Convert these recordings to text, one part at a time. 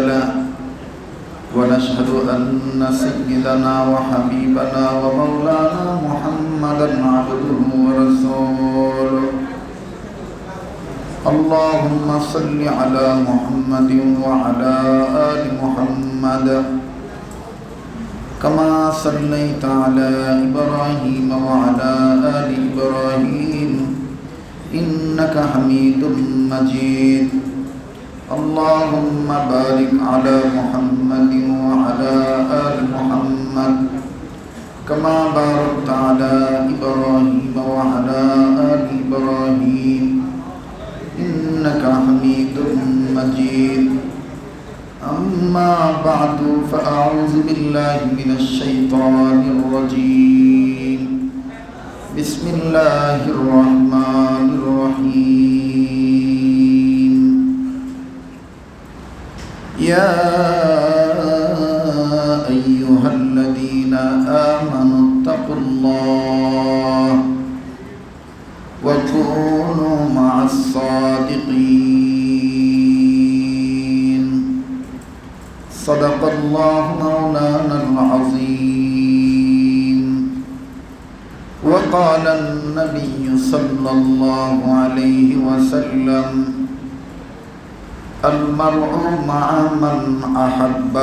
له ونشهد أن سيدنا وحبيبنا ومولانا محمدا عبده ورسوله اللهم صل على محمد وعلى آل محمد كما صليت على إبراهيم وعلى آل إبراهيم إنك حميد مجيد اللهم بارك على محمد وعلى آل محمد كما باركت على إبراهيم وعلى آل إبراهيم إنك حميد مجيد أما بعد فأعوذ بالله من الشيطان الرجيم بسم الله الرحمن الرحيم يا أيها الذين آمنوا اتقوا الله وكونوا مع الصادقين صدق الله مولانا العظيم وقال النبي صلى الله عليه وسلم المرء مع من أحب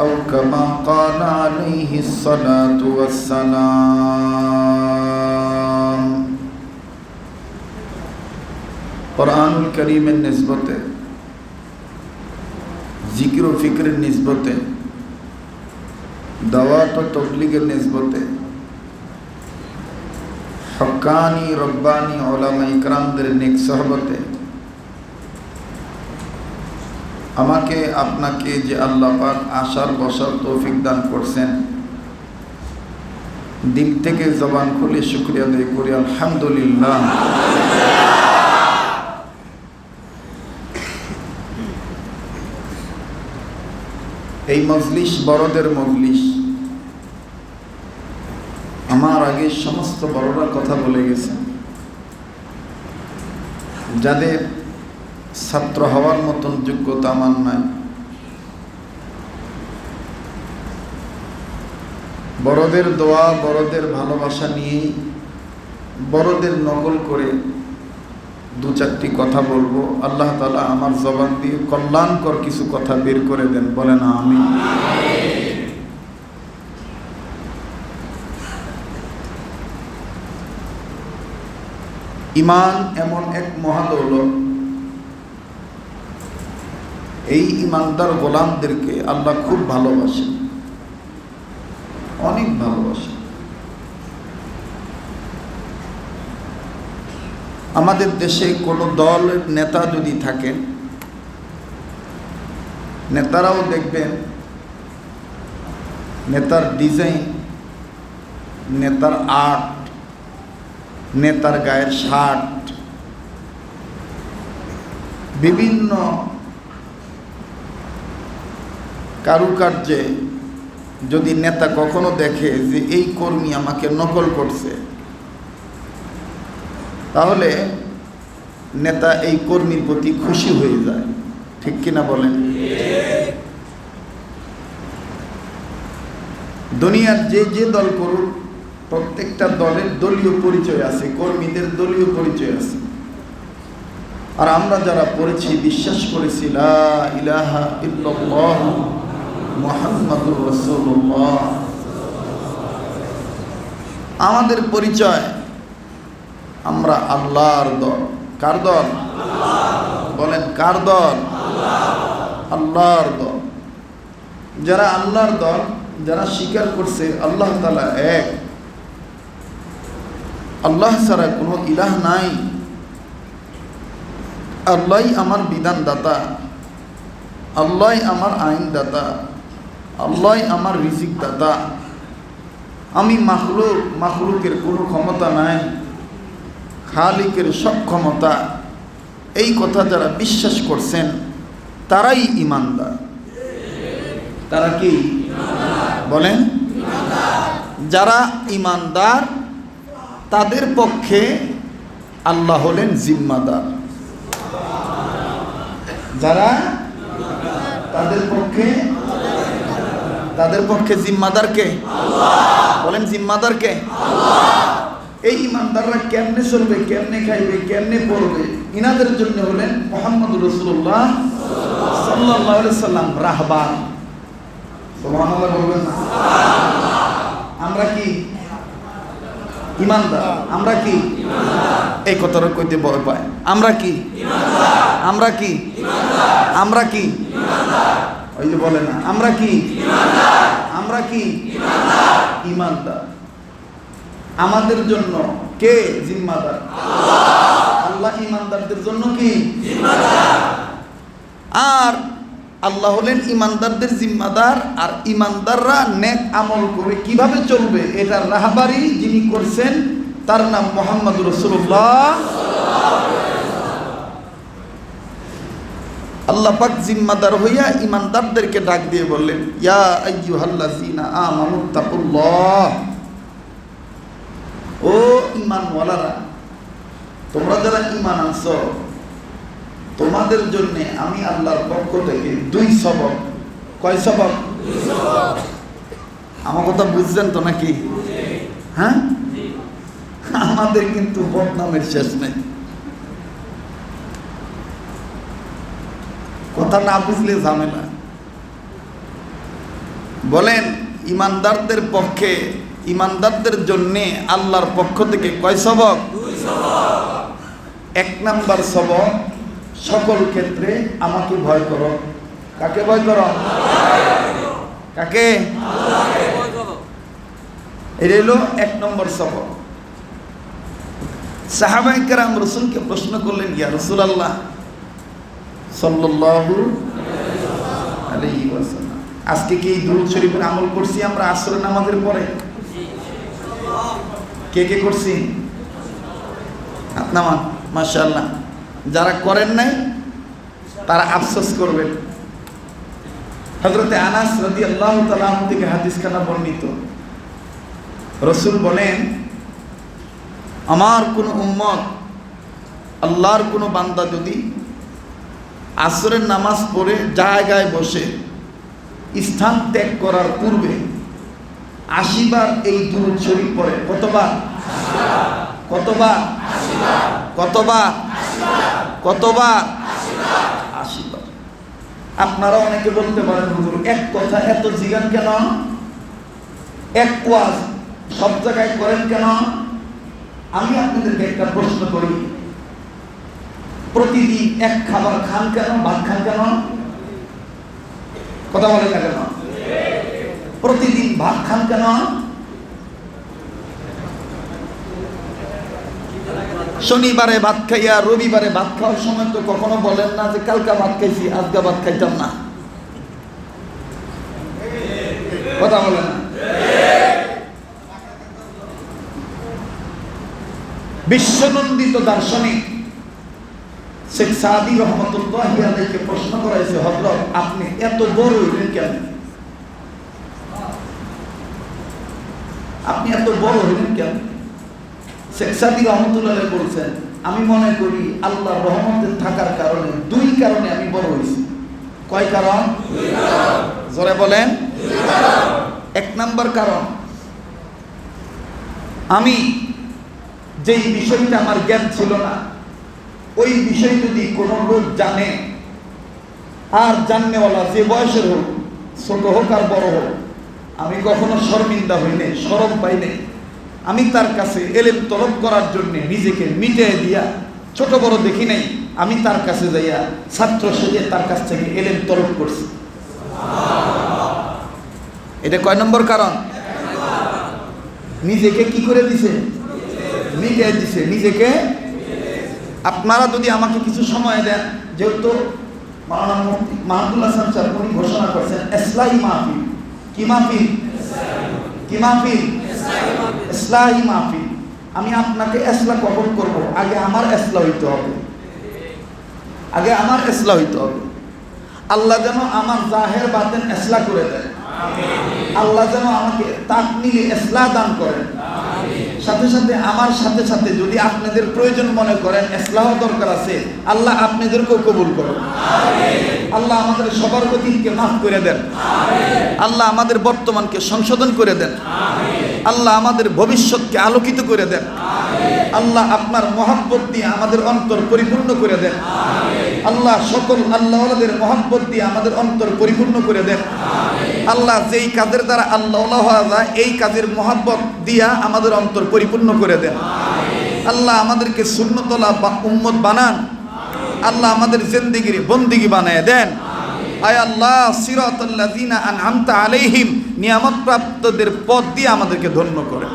أو كما قال عليه الصلاة والسلام कुरानुल करीमेर निस्बते जिक्र व फिक्रेर निस्बते दावत व तबलीगेर निस्बते हक्कानी रब्बानी उलामा इकरामदेर नेक सहबते আমাকে আপনাকে যে আল্লাহ পাক আশার বসার তৌফিক দান করছেন দিল থেকে জবান খুলে শুকরিয়া আদায় করি আলহামদুলিল্লাহ। এই মজলিস বড়দের মজলিস। আমার আগে সমস্ত বড়রা কথা বলে গেছে, যাদের ছাত্র হওয়ার মতন যোগ্যতা আমার নাই। বড়দের দোয়া বড়দের ভালোবাসা নিয়ে বড়দের নকল করে দু চারটি কথা বলবো। আল্লাহ তাআলা আমার জবান দিয়ে কল্যাণকর কিছু কথা বের করে দেন, বলে না আমিন। ঈমান এমন এক মহাদৌলত, এই ঈমানদার গোলামদেরকে আল্লাহ খুব ভালোবাসেন, অনেক ভালোবাসেন। আমাদের দেশে কোনো দলের নেতা যদি থাকেন, নেতারাও দেখবেন নেতার ডিজাইন, নেতার আর্ট, নেতার গায়ের শার্ট, বিভিন্ন কারুকার্যে যদি নেতা কখনো দেখে যে এই কর্মী আমাকে নকল করছে, তাহলে নেতা এই কর্মীর প্রতি খুশি হয়ে যায়, ঠিক কিনা বলেন? দুনিয়ার যে যে দল করুক, প্রত্যেকটা দলের দলীয় পরিচয় আছে, কর্মীদের দলীয় পরিচয় আছে। আর আমরা যারা পড়েছি, বিশ্বাস করেছি লা ইলাহা ইল্লাল্লাহ মুহাম্মাদুর রাসূলুল্লাহ, আমাদের পরিচয় আমরা আল্লাহর দল। কার দল? বলেন কার দল? আল্লাহর দল। যারা আল্লাহর দল, যারা স্বীকার করছে আল্লাহ তাআলা এক, আল্লাহ ছাড়া কোনো ইলাহ নাই, আল্লাহই আমার বিধানদাতা, আল্লাহই আমার আইনদাতা, আল্লাহই আমার রিজিক দাতা, আমি মাখলুক, মাখলুকের কোনো ক্ষমতা নাই, খালিকের সব ক্ষমতা, এই কথা যারা বিশ্বাস করছেন তারাই ঈমানদার। তারা কি বলেন? যারা ঈমানদার তাদের পক্ষে আল্লাহ হলেন জিম্মাদার। যারা তাদের পক্ষে জিম্মাদার কে? বলেন জিম্মাদার কে? এই ইমানদাররা কেমনে চলবে, কেমনে খাইবে, কেমনে পড়বে, ইনাদের জন্য হলেন মুহাম্মদুর রাসূলুল্লাহ সাল্লাল্লাহু আলাইহি সাল্লাম রাহবার। সুবহানাল্লাহ বলবেন না? আমরা কি ইমানদার? আমরা কি এই কথাটা কইতে ভয় পায়? আমরা কি আমরা কি আমরা কি ওই যে বলে না আমরা কি আমরা কি ইমানদার। আমাদের জন্য কে জিম্মাদার? আল্লাহ ইমানদারদের জন্য কি জিম্মাদার। আর আল্লাহ হলেন ইমানদারদের জিম্মাদার। আর ইমানদাররা নেক আমল করে কিভাবে চলবে এটার রাহবারি যিনি করছেন তার নাম মুহাম্মদুর রাসূলুল্লাহ। আল্লাহ পাক জিম্মাদার হইয়া ইমানদারদেরকে ডাক দিয়ে বললেন, ইয়া আইয়ুহাল্লাযীনা আমানুত্তাকুল্লাহ, ও ঈমানওয়ালারা, তোমরা যারা ঈমান আনছো, তোমাদের জন্য আমি আল্লাহর পক্ষ থেকে 2 সবক। কয় সবক? 2 সবক। আমার কথা বুঝছেন তো নাকি? হ্যাঁ, আমাদের কিন্তু বদনামের শেষ নেই। কথা না বুঝলে ঝামেলা। বলেন ইমানদারদের পক্ষে, ইমানদারদের জন্যে আল্লাহর পক্ষ থেকে কয় সবক? 2 সবক। 1 নাম্বার সবক, সকল ক্ষেত্রে আমাকে ভয় করো। কাকে ভয় করো? কাকে? এটা হলো 1 নম্বর সবক। সাহাবায়ে কেরাম রাসূলকে প্রশ্ন করলেন, ইয়া রাসূলুল্লাহ সাল্লাল্লাহু আলাইহি ওয়াসাল্লাম, আজকে কি দুরূদ শরীফের আমল করছি আমরা আসরের নামাজের পরে? কে কে করছি? আপনারা মাশাআল্লাহ। যারা করেন নাই তারা আফসোস করবেন। হযরতে আনাস রাদিয়াল্লাহু তাআলা আনহু থেকে হাদিসখানা বর্ণিত, রাসূল বলেন, আমার কোন উম্মত, আল্লাহর কোন বান্দা যদি আসরের নামাজ পড়ে জায়গায় বসে স্থান ত্যাগ করার পূর্বে 80 বার এই দুরূদ শরীফ পড়ে, কতবার? কতবার? কতবার? কতবার? 80 বার। আপনারা অনেকে বলতে পারেন, হুজুর এক কথা এত জিগান কেন, এক ওয়াজ সব জায়গায় করেন কেন? আমি আপনাদেরকে একটা প্রশ্ন করি, প্রতিদিন এক খাবার খান কেন, ভাত খান কেন? কথা বলেন না কেন? প্রতিদিন ভাত খান কেন? শনিবারে ভাত খাইয়া রবিবারে ভাত খাওয়ার সময় তো কখনো বলেন না যে কালকা ভাত খাইছি আজকে ভাত খাইতাম না। কথা বলেন না? বিশ্বনন্দিত দার্শনিক শেখ সাদি রহমতুল্লাহি আলাইহিকে প্রশ্ন করাইছে, হযরত আপনি এত বড় হইলেন কেন? আপনি এত বড় হইলেন কেন? শেখ সাদি রহমতুল্লাহ বলছেন, আমি মনে করি আল্লাহর রহমতের থাকার কারণে 2 কারণে আমি বড় হয়েছি। কয় কারণ? 2 কারণ। জোরে বলেন। 2 কারণ। 1 নাম্বার কারণ, আমি যেই বিষয়টা আমার জ্ঞান ছিল না, ওই বিষয় যদি কোনো লোক জানে, আর জাননেওয়ালা যে বয়সের হোক, ছোট হোক আর বড় হোক, আমি কখনো শর্মিন্দা হই নাই, শরম পাই নাই। আমি তার কাছে এলেম তলব করার জন্য নিজেকে মিটিয়ে দিয়া ছোট বড় দেখি নাই, আমি তার কাছে যাইয়া ছাত্র সেজে তার কাছ থেকে এলেম তলব করছি। এটা কয় নম্বর কারণ? নিজেকে কি করে দিছে? মিটিয়ে দিছে নিজেকে। আপনারা যদি আমাকে কিছু সময় দেন, যেহেতু মাওলানা মুফতি মাহমুদুল হাসান স্যার উনি ঘোষণা করছেন ইসলাহি মাহফিল। কি মাহফিল? কি মাহফিল? ইসলাহি মাহফিল। আমি আপনাকে ইসলাহ কখন করব? আগে আমার ইসলাহ হইতে হবে, আগে আমার ইসলাহ হইতে হবে। আল্লাহ যেন আমার জাহের বাতেন ইসলাহ করে দেয়, আল্লাহ যেন আমাকে তাকমিলে ইসলাহ দান করেন। সাথে সাথে আমার সাথে সাথে যদি আপনাদের প্রয়োজন মনে করেন, ইসলাহ দরকার আছে, আল্লাহ আপনাদেরকেও কবুল করুন। আল্লাহ আমাদের সবার অতীতকে মাফ করে দেন। আল্লাহ আমাদের বর্তমানকে সংশোধন করে দেন। আল্লাহ আমাদের ভবিষ্যৎকে আলোকিত করে দেন। আল্লাহ আপনার মহব্বত দিয়ে আমাদের অন্তর পরিপূর্ণ করে দেন। আল্লাহ সকল আল্লাহওয়ালাদের মহব্বত দিয়ে আমাদের অন্তর পরিপূর্ণ করে দেন। আল্লাহ যেই কাজের দ্বারা আল্লাহ হওয়া যায়, এই কাজের মহব্বত দিয়া আমাদের অন্তর পরিপূর্ণ করে দেন। আল্লাহ আমাদেরকে সুন্নতওয়ালা উম্মত বানান। আল্লাহ আমাদের জিন্দেগির বন্দিগি বানায় দেন। আয় আল্লাহ, সিরাতাল্লাযিনা আনআমতা আলাইহিম, নিয়ামত প্রাপ্তদের পথ দিয়ে আমাদেরকে ধন্য করেন।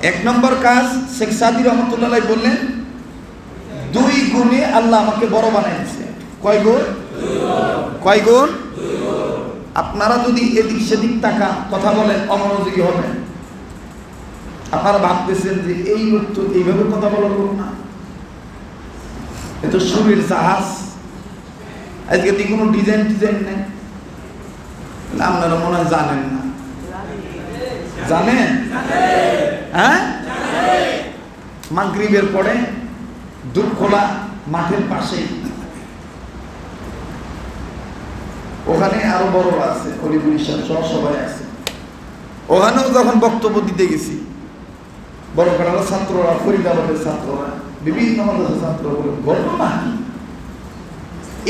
এক নম্বর কাজ শেখ সাদি রহমতুল্লাহ বললেন, 2 গুণে আল্লাহ আমাকে বড় বানাইছে। কয় গুণ? কয় গুণ? আপনারা যদি এদিক সেদিক তাকান, কথা বলেন, অমনোযোগী হবেন। আপনারা ভাবতেছেন যে এই লোক তো এইভাবে কথা বলার লোক না, এ তো সুরের জাহাজ, আজকে তো কোনো ডিজাইন নেই। আপনারা মনে হয় জানেন না। জানেন? হ্যাঁ, মাগরিবের পরে দুধখোলা মাঠের পাশে, ওখানে আরো বড়রা আছে, অলিপুর সহ সবাই আছে। ওখানেও যখন বক্তব্য দিতে গেছি, বড় করার ছাত্ররা, ফরিদাবাদের ছাত্ররা, বিভিন্ন মাদ্রাসার ছাত্র বলে, ঘটনা কি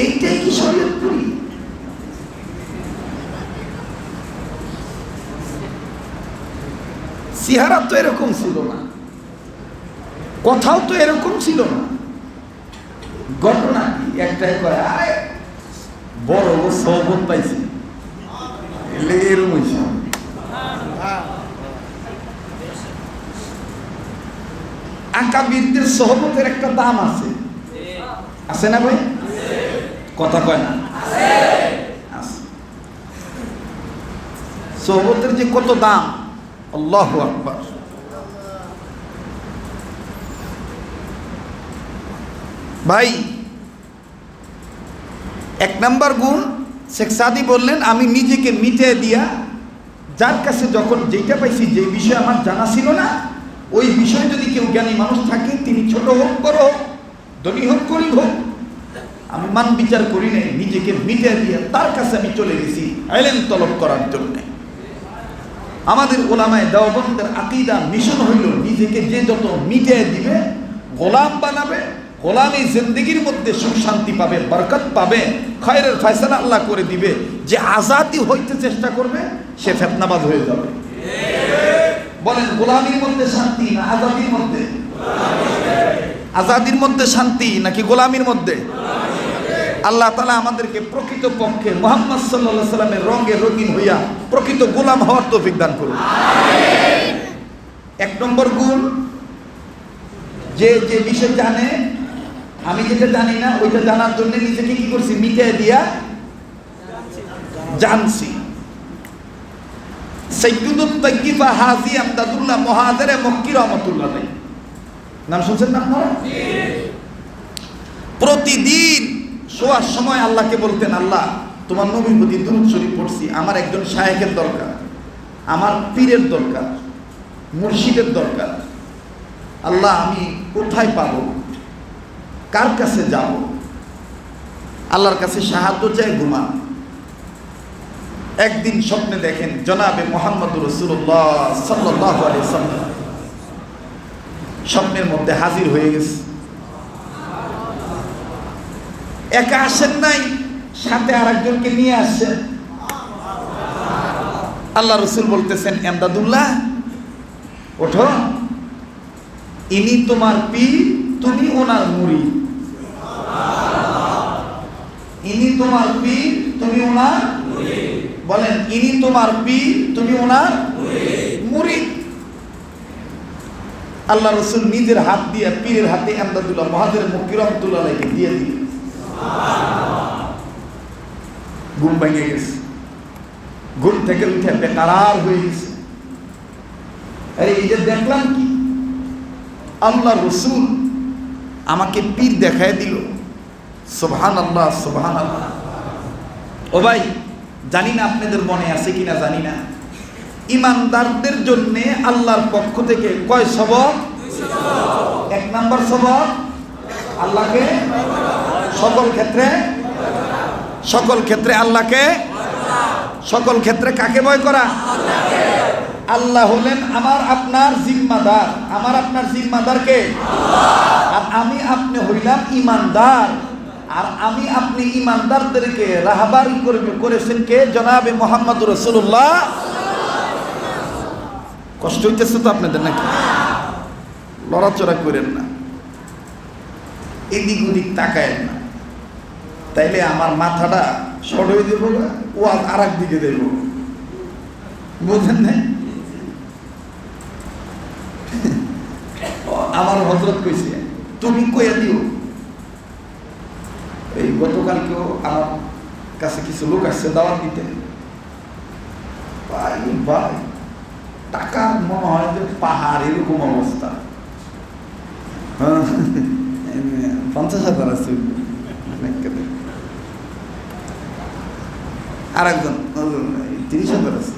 এইটাই কি শরীয়তপুরি? চেহারা তো এরকম ছিল না, কথাও তো এরকম ছিল না। ঘটনা কি? একটাই কয়, আরে বড় সহবত পাইছি, এরকম হয়েছে। আকাবিরদের সহবতের একটা দাম আছে, আছে না ভাই? কথা কয় না? সহবতের যে কত দাম, আল্লাহু আকবার। ভাই, 1 নম্বর গুণ শেখ সাদি বললেন, আমি নিজেকে মিটিয়ে দিয়া, যার কাছে যখন যেটা পাইছি, যে বিষয় আমার জানা ছিল না, ওই বিষয়ে যদি কেউ জ্ঞানী মানুষ থাকে, তিনি ছোট হোক বড় হোক, ধনী হোক গরিব হোক, আমি মান বিচার করি নাই, নিজেকে মিটিয়ে দিয়া তার কাছে আমি চলে গেছি ইলম তলব করার জন্য। আমাদের ওলামায়ে দেওবন্দের আকীদা মিশন হইল, নিজেকে যে যত মিটিয়ে দিবে, গোলাম বানাবে, গোলামি জিন্দেগির মধ্যে সুখ শান্তি পাবে, বরকত পাবে, খায়রের ফয়সালা আল্লাহ করে দিবে। যে আজাদি হইতে চেষ্টা করবে, সে ফিতনাবাজ হয়ে যাবে। বলেন, গোলামির মধ্যে শান্তি না আজাদির মধ্যে? আজাদির মধ্যে শান্তি নাকি গোলামির মধ্যে? আল্লাহ তাআলা আমাদেরকে প্রকৃত পক্ষে মুহাম্মদ সাল্লাল্লাহু আলাইহি সাল্লামের রঙে রঙিন হইয়া প্রকৃত গোলাম হওয়ার তৌফিক দান করুন। 1 নম্বর গুণ, যে যে বিষয় জানে, আমি যেটা জানি না ওইটা জানার জন্য নিজেকে কি করছি, মিটিয়ে দিয়া জানছি। সাইয়্যিদুত তাইয়্যিবা হাজি আমদাদুল্লাহ মুহাজিরে মক্কি রহমাতুল্লাহ আলাইহি, নাম শুনছেন না আপনারা? প্রতিদিন শোয়ার সময় আল্লাহকে বলতেন, আল্লাহ তোমার নবীর প্রতি দুরূদ শরীফ পড়ছি, আমার একজন শায়েখের দরকার, আমার পীরের দরকার, মুর্শিদের দরকার। আল্লাহ আমি কোথায় পাবো, কার কাছে যাব? আল্লাহর কাছে সাহায্য চাই, ঘুমান। একদিন স্বপ্নে দেখেন জনাবে মুহাম্মদুর রাসূলুল্লাহ সাল্লাল্লাহু আলাইহি ওয়াসাল্লাম স্বপ্নের মধ্যে হাজির হয়ে গেছে। একা আসেন নাই, সাথে আরেকজনকে নিয়ে আসছেন। আল্লাহ রাসূল বলতেছেন, এমদাদুল্লাহ ওঠো, ইনি তোমার পীর, তুমি ওনার মুরিদ। ইনি তোমার পীর, তুমি ওনার মুরিদ। বলেন, ইনি তোমার পীর, তুমি ওনার মুরিদ। আল্লাহ রাসূল নিজের হাত দিয়ে পীরের হাতে এমদাদুল্লাহ মুহাজির মক্কি রহমাতুল্লাহ আলাইহি দিয়ে দিলেন। ঘুম ভেঙে গেছে, ঘুম থেকে উঠে বেকারার হয়ে গেছে। আরে এই যে দেখলাম কি, আল্লাহ রাসূল আমাকে পীর দেখায় দিল। সুবহানাল্লাহ, সুবহানাল্লাহ। ও ভাই, জানি না আপনাদের মনে আছে কিনা জানি না, ইমানদারদের জন্য আল্লাহর পক্ষ থেকে কয় সবক? 1 নাম্বার সবক, আল্লাহকে সকল ক্ষেত্রে আল্লাহকে, সকল ক্ষেত্রে কাকে ভয় করা? আল্লাহ হলেন আমার আপনার জিম্মাদার। আমার আপনার জিম্মাদার কে? আর আমি আপনি হইলাম ইমানদার। আর আমি আপনি ইমানদারদেরকে রাহবারি করেছেন কে? জনাবে মুহাম্মদুর রাসূলুল্লাহ। কষ্ট হইতেছে তো আপনাদের নাকি? লড়াচড়া করেন না, এদিক ওদিক তাকায়েন না, তাইলে আমার মাথাটা শর্ট হয়ে দেবো, ও আর এক দিকে দেব, বুঝেন না? আমার হযরত কইছে তুমি কইয়া দিও। এই গতকালকেও আমার কাছে কিছু লোক আসছে দাওয়াত দিতে। ভাই ভাই টাকার মনে হয় যে পাহাড়, এরকম অবস্থা। 50,000 আছে। আর একজন 30,000 আছে।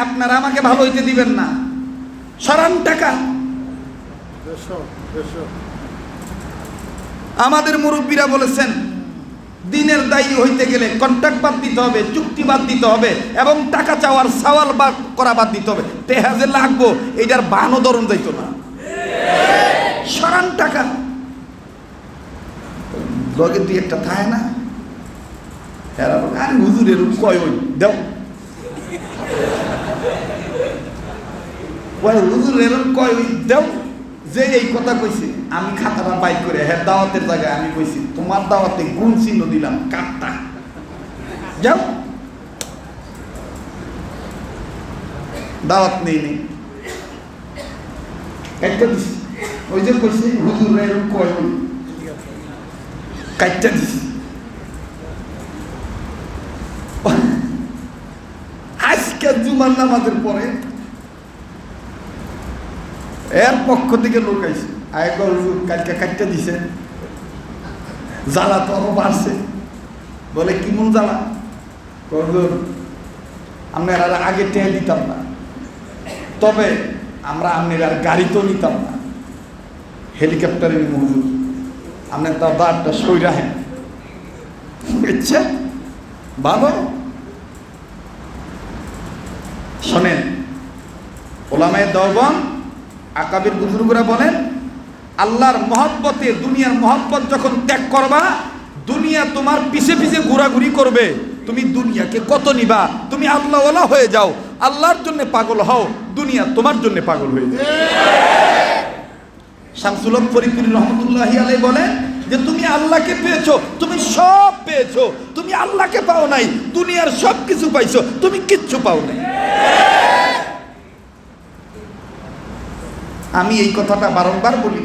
আপনারা আমাকে ভালো হইতে দিবেন না, সরান টাকা। আমাদের মুরব্বীরা বলেছেন দিনের দায়ী হইতে গেলে কন্ট্রাক্ট বাদ দিতে হবে, চুক্তি বাদ দিতে হবে, এবং টাকা চাওয়ার সওয়াল বা করা বাদ দিতে হবে। টেহাজে লাগবো এইটার বানও ধরন যাইতো না, সরান টাকা। লগে দুই একটা থাকে না, আর হুজুরের কয় ওই দেও, হুজুরের কয় ওই দেও। যে এই কথা কইছে, আমি খাতাটা বাইক করে হ্যাঁ দাওয়াতের জায়গায় আমি কইছি তোমার দাওয়াতে গুণ চিহ্ন দিলাম কাটটা, যাও দাওয়াত নেই একটা দিছি। ওই যে কইছে হুজুর এরকম কয় ওই কাটটা দিছি। আজকে জুমার নামাজের পরে এর পক্ষ থেকে লোক আইছে, কালকে কাটতে দিছে, জ্বালা তো আরো বাড়ছে। বলে কি মন জ্বালা? আমরা আগে টেনে দিতাম না, তবে আমরা আপনার আর গাড়িতেও নিতাম না, হেলিকপ্টারে নিব হুজুর, আপনার তার দাঁড়টা সই রাখেন। ইচ্ছা ভালো শোনেন, ওলামায়ে দেওবন্দ আকাবির বুজুর্গরা বলেন আল্লাহর মহব্বতে দুনিয়ার মহব্বত যখন ত্যাগ করবা, দুনিয়া তোমার পিছে পিছে ঘোরাঘুরি করবে। তুমি দুনিয়াকে কত নিবা? তুমি আল্লাহওয়ালা হয়ে যাও, আল্লাহর জন্য পাগল হও, দুনিয়া তোমার জন্য পাগল হয়ে যায়। শামসুল হক ফরিদপুরি রহমতুল্লাহি আলাইহি বলেন যে তুমি আল্লাহকে পেয়েছো, তুমি সব পেয়েছো, তুমি আল্লাহকে পাও নাই, দুনিয়ার সব কিছু পাইছো, তুমি কিচ্ছু পাও নাই। আমি এই কথাটা বারংবার বলি।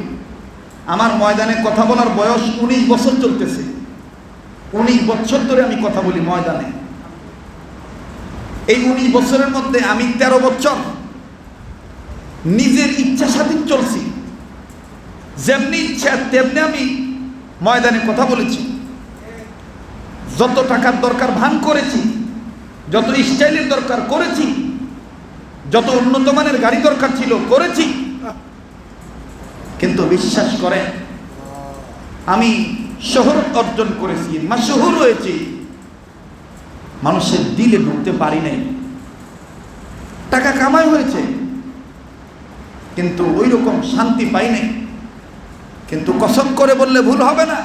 আমার ময়দানে কথা বলার বয়স 19 বছর চলতেছে, 19 বছর ধরে আমি কথা বলি ময়দানে। এই 19 বছরের মধ্যে আমি 13 বছর নিজের ইচ্ছা স্বাধীন চলছি, যেমনি ইচ্ছা তেমনি আমি ময়দানে কথা বলেছি। যত টাকার দরকার ভান করেছি, যত স্টাইলের দরকার করেছি, যত উন্নত মানের গাড়ি দরকার ছিল করেছি। কিন্তু বিশ্বাস করেন আমি শহরত অর্জন করেছি, মাশহুর হয়েছি, মানুষের দিলে ঢুকতে পারি নাই। টাকা কামাই হয়েছে কিন্তু ওই রকম শান্তি পাই নাই। কিন্তু কসম করে বললে ভুল হবে না,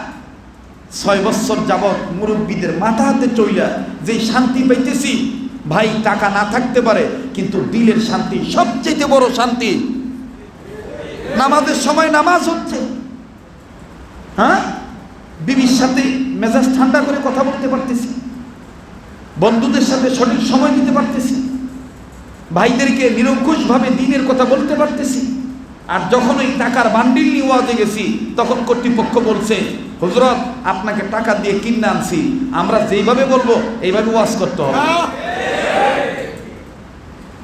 6 বছর যাবৎ মুরব্বীদের মাথা হাতে চইলা যে শান্তি পাইতেছি, ভাই টাকা না থাকতে পারে কিন্তু দিলের শান্তি সবচেয়ে বড় শান্তি। নামাজের সময় নামাজ হচ্ছে, হ্যাঁ, বিবির সাথে মেজাজ ঠান্ডা করে কথা বলতে পারতেছি, বন্ধুদের সাথে সঠিক সময় দিতে পারতেছি, ভাইদেরকে নিরঙ্কুশভাবে দ্বীনের কথা বলতে পারতেছি। আর যখন ওই টাকার বান্ডিল নিয়ে ওয়াজে গেছি, তখন কর্তৃপক্ষ বলছে হুজরত আপনাকে টাকা দিয়ে কিনে আনছি, আমরা যেইভাবে বলবো এইভাবে ওয়াজ করতে হবে।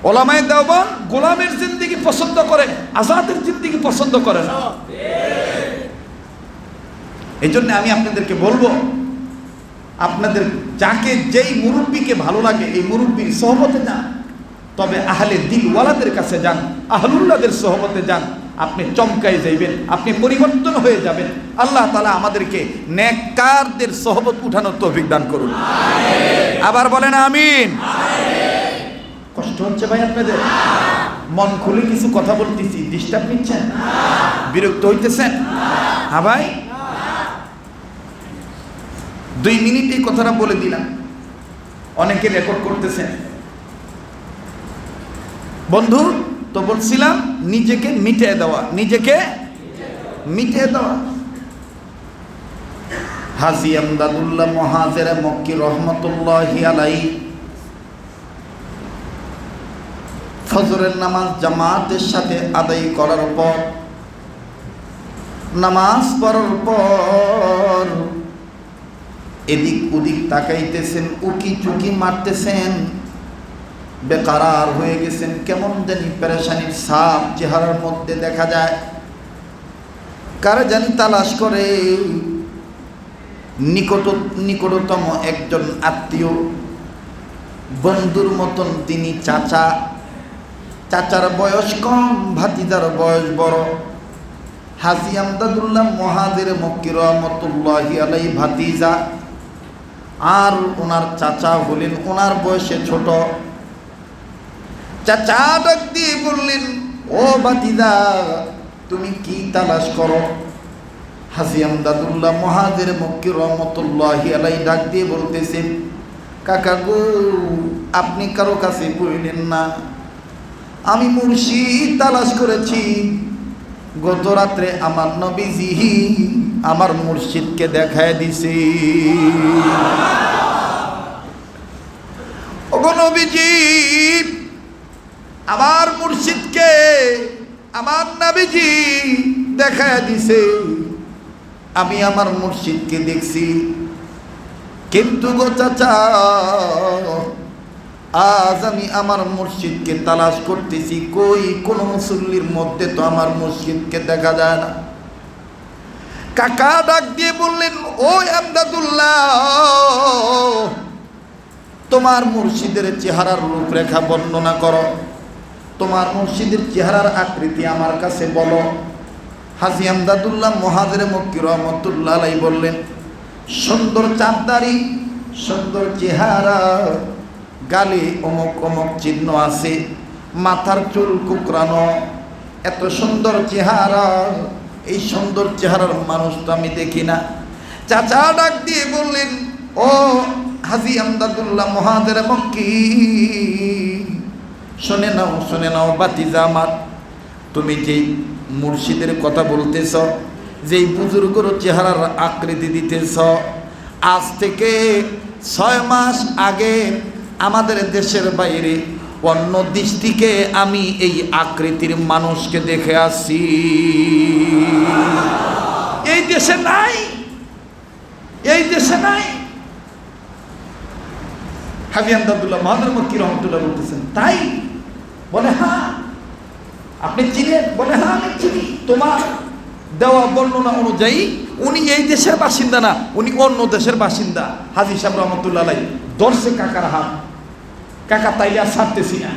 ওলামায়ে দেওবন্দ গোলামের জিন্দেগি পছন্দ করে, আজাদের জিন্দেগি পছন্দ করে না। এই জন্য আমি আপনাদেরকে বলবো, আপনাদের যাকে যেই মুরব্বীকে ভালো লাগে এই মুরব্বীর সোহবতে যান, তবে আহলে দিলওয়ালাদের কাছে যান, আহলুল্লাহদের সোহবতে যান, আপনি চমকাই যাইবেন, আপনি পরিবর্তন হয়ে যাবেন। আল্লাহ তাআলা আমাদেরকে নেককারদের সোহবত উঠানোর তৌফিক দান করুন। আবার বলেন আমিন। কষ্ট হচ্ছে ভাই আপনাদের? মন খুলে কিছু কথা বলতেছি, ডিস্টার্ব নিচ্ছেন? বিরক্ত হইতেছেন? হ্যাঁ ভাই, 2 মিনিট এই কথাটা বলে দিলাম, অনেকে রেকর্ড করতেছেন। বন্ধু তো বলছিলাম নিজেকে মিটিয়ে দেওয়া, নিজেকে মিটিয়ে দেওয়া। হাজী আমদাদুল্লাহ মুহাজির মক্কি রহমতুল্লাহি আলাইহি ফজরের নামাজ জামাতের সাথে আদায় করার পর, নামাজ পড়ার পর এদিক ওদিক তাকাইতেছেন, উকি চুকি মারতেছেন, বেকারার হয়ে গেছেন, কেমন জানি পেরেশানির ছাপ চেহারার মধ্যে দেখা যায়। কারে জানি তালাশ করে নিকটতম একজন আত্মীয়, বন্ধুর মতন তিনি চাচা, চাচার বয়স কম, ভাতিজার বয়স বড়। হাজী আমদাদুল্লাহ মুহাজির মক্কি রহমতুল্লাহি আলাইহি ভাতিজা, আর ওনার চাচা হলেন ওনার বয়সে ছোট। চাচা ডাক দিয়ে বললেন, ও ভাতিজা তুমি কি তালাশ করো? হাজী আমদাদুল্লাহ মুহাজির মক্কি রহমতুল্লাহি আলাইহি ডাক দিয়ে বলতেছেন, কাকা গো আপনি কারো কাছে পড়লেন না, আমি মুর্শিদ তালাশ করেছি। গত রাত্রে আমার নবীজি আমার মুর্শিদকে দেখায় দিছে। ওগো নবীজি, আমার মুর্শিদকে আমার নবীজি দেখায় দিছে, আমি আমার মুর্শিদকে দেখছি। কিন্তু গো চাচা, আজ আমি আমার মুর্শিদকে তালাশ করতেছি, কই কোনো মুসল্লির মধ্যে তো আমার মুর্শিদকে দেখা যায় না। কাকা ডাক দিয়ে বললেন, ওই আমদাদুল্লাহ তোমার মুর্শিদের চেহারার রূপরেখা বর্ণনা করো, তোমার মুর্শিদের চেহারার আকৃতি আমার কাছে বলো। হাজী আমদাদুল্লাহ মুহাজির মক্কি রহমতুল্লাহ আলাইহি বললেন, সুন্দর চাঁদদারি, সুন্দর চেহারা, গালে অমুক অমুক চিহ্ন আছে, মাথার চুল কুকরানো, এত সুন্দর চেহারা, এই সুন্দর চেহারার মানুষ তো আমি দেখি না। চাচা ডাক দিয়ে বললেন, ও হাজী আমদাদুল্লাহ মুহাজির মক্কি, শুনে নাও ভাতিজা আমার, তুমি যেই মুর্শিদের কথা বলতেছ, যেই বুজুর্গর চেহারার আকৃতি দিতেছ, আজ থেকে 6 মাস আগে আমাদের দেশের বাইরে অন্য দেশ থেকে আমি এই আকৃতির মানুষকে দেখে আসছি। এই দেশে নাই, এই দেশে নাই। হাজী আমদাদুল্লাহ মুহাজির মক্কি রহমতুল্লাহ বলতেছেন, তাই? বলে হ্যাঁ। আপনি চিনেন? বলে হ্যাঁ আমি চিনি। তোমার দেওয়া বর্ণনা অনুযায়ী উনি এই দেশের বাসিন্দা না, উনি অন্য দেশের বাসিন্দা। হাজী সাহেব রহমতুল্লাহ আলাইহি দর্শে কাকার হাত, কাকা তাইলে আর ছাড়তেছি না,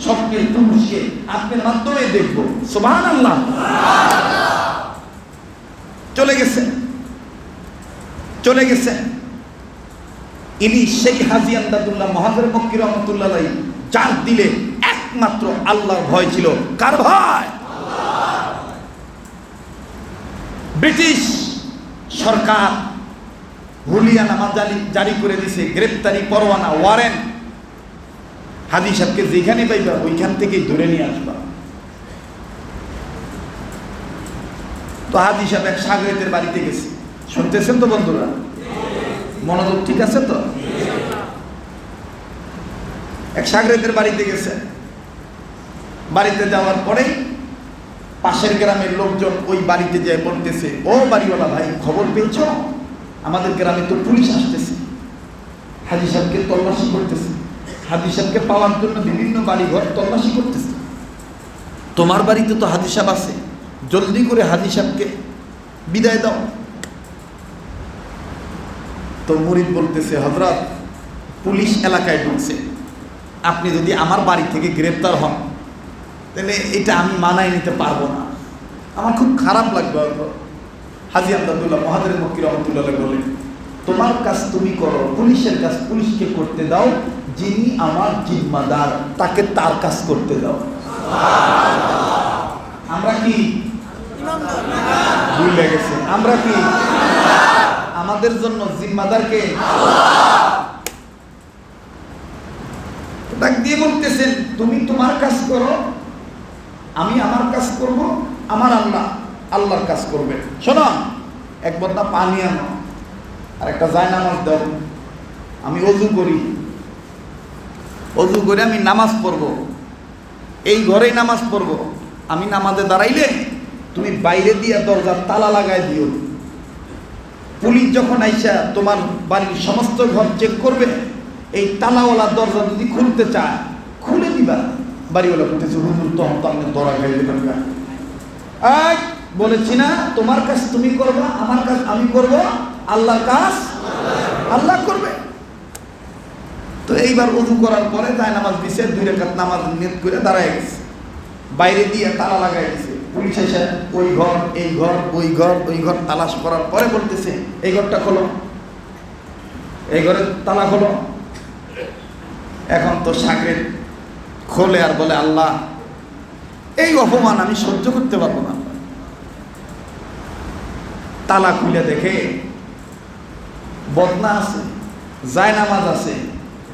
স্বপ্নের পুরুষকে আপনার মাধ্যমে দেখবো। সুবহানাল্লাহ। চলে গেছে। ইনি সেই হাজী আমদাদুল্লাহ মুহাজির মক্কি রহমতুল্লাহ আলাইহি, যার দিলে একমাত্র আল্লাহর ভয় ছিল। কার ভয়? ব্রিটিশ সরকার হুলিয়ানামা জারি করে দিছে, গ্রেপ্তারি পরোয়ানা, ওয়ারেন্ট। হাজী সাহেবকে যেখানে পাইবা ওইখান থেকেই ধরে নিয়ে আসবা। তো হাজী সাহেব এক সাগরেদের বাড়িতে গেছে। শুনতেছেন তো বন্ধুরা? মনোযোগ ঠিক আছে তো? এক সাগরেদের বাড়িতে গেছে। বাড়িতে যাওয়ার পরেই পাশের গ্রামের লোকজন ওই বাড়িতে যায় বলতেছে, ও বাড়িওয়ালা ভাই, খবর পেয়েছ? আমাদের গ্রামে তো পুলিশ আসতেছে, হাজী সাহেবকে তল্লাশি করতেছে, হাজী সাহেবকে পাওয়ার জন্য বিভিন্ন বাড়ি ঘর তল্লাশি করতেছে। তোমার বাড়িতে তো হাজী সাহেব আছে, জলদি করে হাজী সাহেবকে বিদায় দাও। তো মুরিদ বলতেছে, হযরত পুলিশ এলাকায় ঢুকছে, আপনি যদি আমার বাড়ি থেকে গ্রেফতার হন তাহলে এটা আমি মানায় নিতে পারবো না, আমার খুব খারাপ লাগবে। হাজী আমদাদুল্লাহ মহাদের মক্কি রহমতুল্লাহ বলেন, তোমার কাজ তুমি করো, পুলিশের কাজ পুলিশকে করতে দাও, যিনি আমার জিম্মাদার তাকে তার কাজ করতে দাও। আমরা কি ভুলে গেছি? আমরা কি আমাদের জন্য জিম্মাদারকে ডাক দিয়ে বলতেছেন, তুমি তোমার কাজ করো, আমি আমার কাজ করব, আমার আল্লাহ আল্লাহর কাজ করবে। শোনো, এক বদনা পানি আনো আর একটা জায়নামাজ দাও, আমি ওযু করি, ওযু করে আমি নামাজ পড়ব, এই ঘরেই নামাজ পড়ব। আমি নামাজে দাঁড়াইলে তুমি বাইরে দিয়ে দরজার তালা লাগাই দিও। পুলিশ যখন আইসা তোমার বাড়ির সমস্ত ঘর চেক করবে, এই তালাওয়ালা দরজা যদি খুলতে চায় খুলে দিবা। বাড়িওয়ালা বলতেছে, হুজুর তো আপনার ধরা খাই দেবেন না। বলেছি না, তোমার কাজ তুমি করবা, আমার কাজ আমি করব, আল্লাহর কাজ আল্লাহ করবে। তো এইবার ওযু করার পরে জায়নামাজ দিছে, 2 রাকাত নামাজ নিয়ত করে দাঁড়ায় গেছে, বাইরে দিয়ে তালা লাগাই দিছে। পুলিশ এসে ওই ঘর এই ঘর ওই ঘর ওই ঘর তালাশ করার পরে বলতেছে, এই ঘরটা খোলো, এই ঘরের তালা খোলো। এখন তো সাগরেদ খোলে আর বলে, আল্লাহ এই অপমান আমি সহ্য করতে পারবো না। তালা খুলে দেখে বদনা আছে, জায়নামাজ আছে,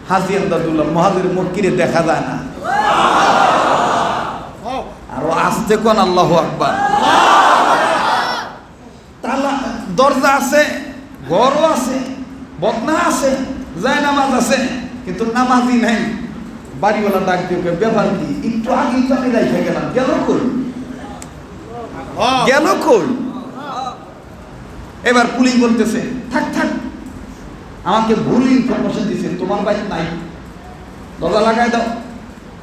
হাজী আমদাদুল্লাহ মহাদের মক্কিরে দেখা যায় না। আরো আসতে কোন আল্লাহু আকবার। তালা দরজা আছে, ঘরও আছে, বদনা আছে, জায়নামাজ আছে, কিন্তু নামাজি নাই। বাড়িওয়ালা ডাক দিয়ে, ব্যাপার কি? একটু আগে তো আমি রাইখা গেলাম, গেল কই? গেল কই? এবার পুলিশ বলতেছে, থাক থাক, আমাকে ভুল ইনফরমেশন দিছে, তোমার বাইক নাই, দরজা লাগাই দাও।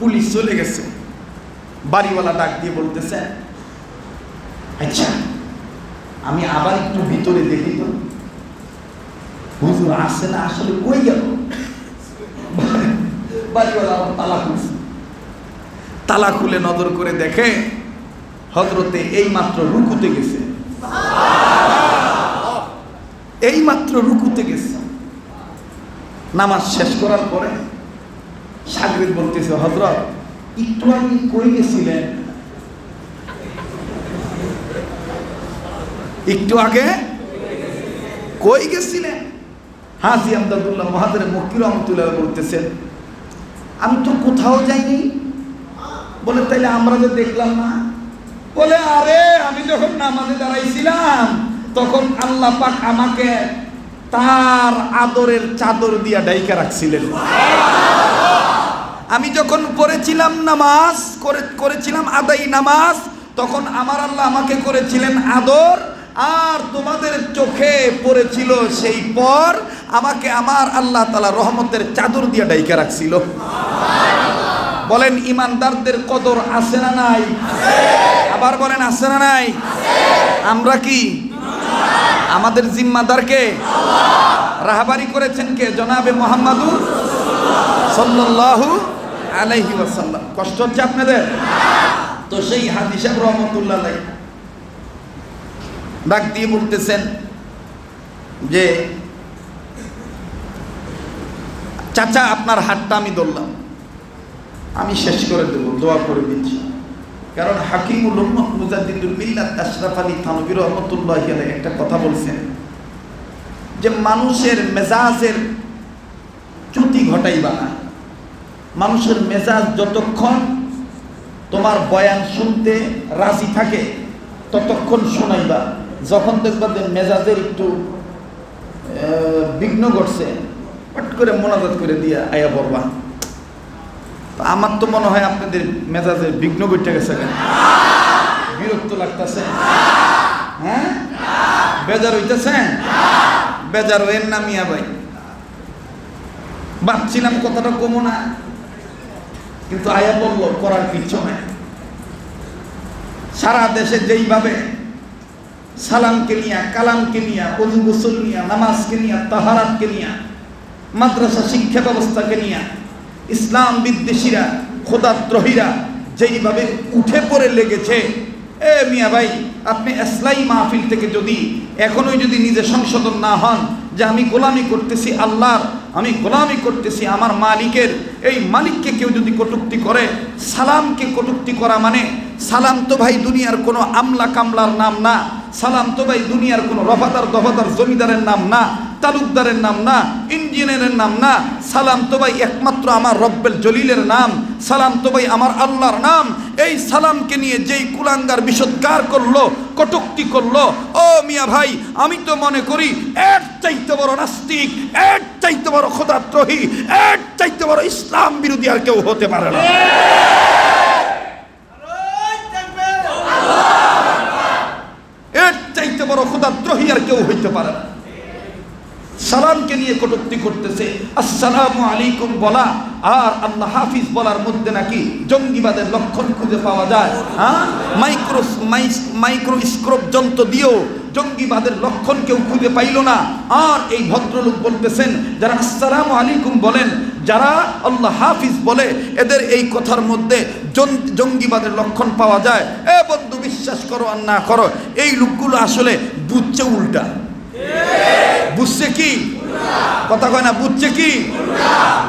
পুলিশ চলে গেছে। বাড়িওয়ালা ডাক দিয়ে বলতেছে, আচ্ছা আমি আবার একটু ভিতরে দেখি তো, হুজুর আসছে না, আসলে কই গেল? বাড়িওয়ালা আবার তালা খুলছে। তালা খুলে নজর করে দেখে হযরতে এই মাত্র রুকুতে গেছে, এই মাত্র রুকুতে গেছে। নামাজ শেষ করার পরে সাগরেদ বলতেছে, হযরত একটু আগে কই গেছিলেন? একটু আগে কই গেছিলেন? হাজী আমদাদুল্লাহ মহাদের মক্কি রহমতুল্লাহ বলতেছেন, আমি তো কোথাও যাইনি। বলে, তাইলে আমরা যে দেখলাম না? বলে, আরে আমি যখন নামাজে দাঁড়াইছিলাম তখন আল্লাহ পাক আমাকে তার আদরের চাদর দিয়া ঢাইকা রাখছিলেন। আমি যখন পড়েছিলাম নামাজ করেছিলাম আদাই নামাজ, তখন আমার আল্লাহ আমাকে করেছিলেন আদর, আর তোমাদের চোখে পড়েছিল সেই পর আমাকে আমার আল্লাহ তাআলা রহমতের চাদর দিয়া ঢাইকা রাখছিল। বলেন, ইমানদারদের কদর আছে না নাই? আবার বলেন, আছে না নাই? আমরা কি আমাদের জিম্মাদারকে রাহবারি করেছেন কে? জনাবে মুহাম্মাদুর সাল্লাল্লাহু আলাইহি ওয়াসাল্লাম। কষ্ট হচ্ছে আপনাদের? তো সেই হাজী সাহেব রহমতুল্লাহ আলাইহি ডাক দিয়ে বলতেছেন যে, চাচা আপনার হাতটা আমি ধরলাম, আমি শেষ করে দেব, দোয়া করে দিচ্ছি। কারণ হাকিমুল উম্মাহ মুজাদ্দিদুল মিল্লাত আশরাফ আলী থানভী রাহমাতুল্লাহি আলাইহি একটা কথা বলছেন যে, মানুষের মেজাজের চ্যুতি ঘটাইবা না। মানুষের মেজাজ যতক্ষণ তোমার বয়ান শুনতে রাজি থাকে ততক্ষণ শোনাইবা। যখন দেখবা যে মেজাজের একটু বিঘ্ন ঘটছে, পট করে মোনাজাত করে দিয়া আয়া পড়বা। আমার তো মনে হয় আপনাদের মেজাজের বিঘ্ন ঘটে গেছে, বিরক্ত লাগতেছে, হ্যাঁ, বেজার হইতেছেন? বেজার হইেন না মিয়া ভাই, ভাবছিলাম কথাটা কমো না, কিন্তু আয়া বলল করার কিছু নাই। সারা দেশে যেইভাবে সালামকে নিয়ে, কালামকে নিয়ে, ওযু গোসল নিয়ে, নামাজকে নিয়ে, তাহারাতকে নিয়ে, মাদ্রাসা শিক্ষা ব্যবস্থাকে নিয়ে ইসলাম বিদ্বেষীরা, খোদাদ্রোহীরা যেইভাবে উঠে পড়ে লেগেছে, মিয়া ভাই, আপনি ইসলামী মাহফিল থেকে যদি এখনোই যদি নিজে সংশোধন না হন যে আমি গোলামি করতেছি আল্লাহর, আমি গোলামি করতেছি আমার মালিকের, এই মালিককে কেউ যদি কটূক্তি করে, সালামকে কটূক্তি করা মানে, সালাম তো ভাই দুনিয়ার কোনো আমলা কামলার নাম না, সালাম তো ভাই দুনিয়ার কোনো রফাদার দফাদার জমিদারের নাম না, তালুকদারের নাম না, ইঞ্জিনিয়ারের নাম না, সালাম তো ভাই একমাত্র আমার রব্বেল জলিলের নাম, সালাম তো ভাই আমার আল্লাহর নাম। এই সালামকে নিয়ে যেই কুলাঙ্গার বিষোদ্গার করলো, কটূক্তি করলো, ও মিয়া ভাই, আমি তো মনে করি এর চাইতে বড় নাস্তিক, এর চাইতে বড় খোদাদ্রোহী, এর চাইতে বড় ইসলাম বিরোধী আর কেউ হতে পারে না। এর চাইতে বড় খোদাদ্রোহী আর কেউ হইতে পারে না। সালামকে নিয়ে কটূক্তি করতেছে, আসসালামু আলাইকুম বলা আর আল্লাহ হাফিজ বলার মধ্যে নাকি জঙ্গিবাদের লক্ষণ খুঁজে পাওয়া যায়। হ্যাঁ, মাইক্রোস্কোপ যন্ত্র দিয়েও জঙ্গিবাদের লক্ষণ কেউ খুঁজে পাইল না। আর এই ভদ্রলোক বলতেছেন যারা আসসালামু আলাইকুম বলেন, যারা আল্লাহ হাফিজ বলে, এদের এই কথার মধ্যে জঙ্গিবাদের লক্ষণ পাওয়া যায়। এ বন্ধু, বিশ্বাস করো আর না করো, এই লোকগুলো আসলে বুঝছে উল্টা। বুঝছে কি কথা কয় না, বুঝছে কি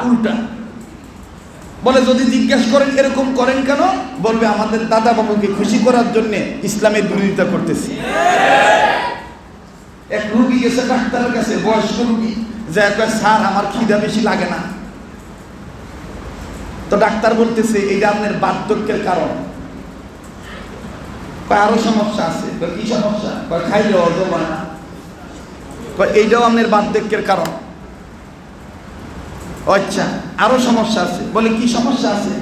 উল্টা। বলে যদি জিজ্ঞেস করেন এরকম করেন কেন, বলবে আমাদের দাদা বাবুকে খুশি করার জন্য ইসলামের বিরোধিতা করতেছি। এক রুগী গেছে ডাক্তারের কাছে, বয়স্ক রুগী, যে স্যার আমার খিদা বেশি লাগে না। তো ডাক্তার বলতেছে এটা আপনার বার্ধক্যের কারণ। আরো সমস্যা আছে। কি সমস্যা? খাইলে হজম হয় না। এইটাও আপনার বার্ধক্যের কারণ। আচ্ছা, আরো সমস্যা আছে। বলে কি সমস্যা আছে?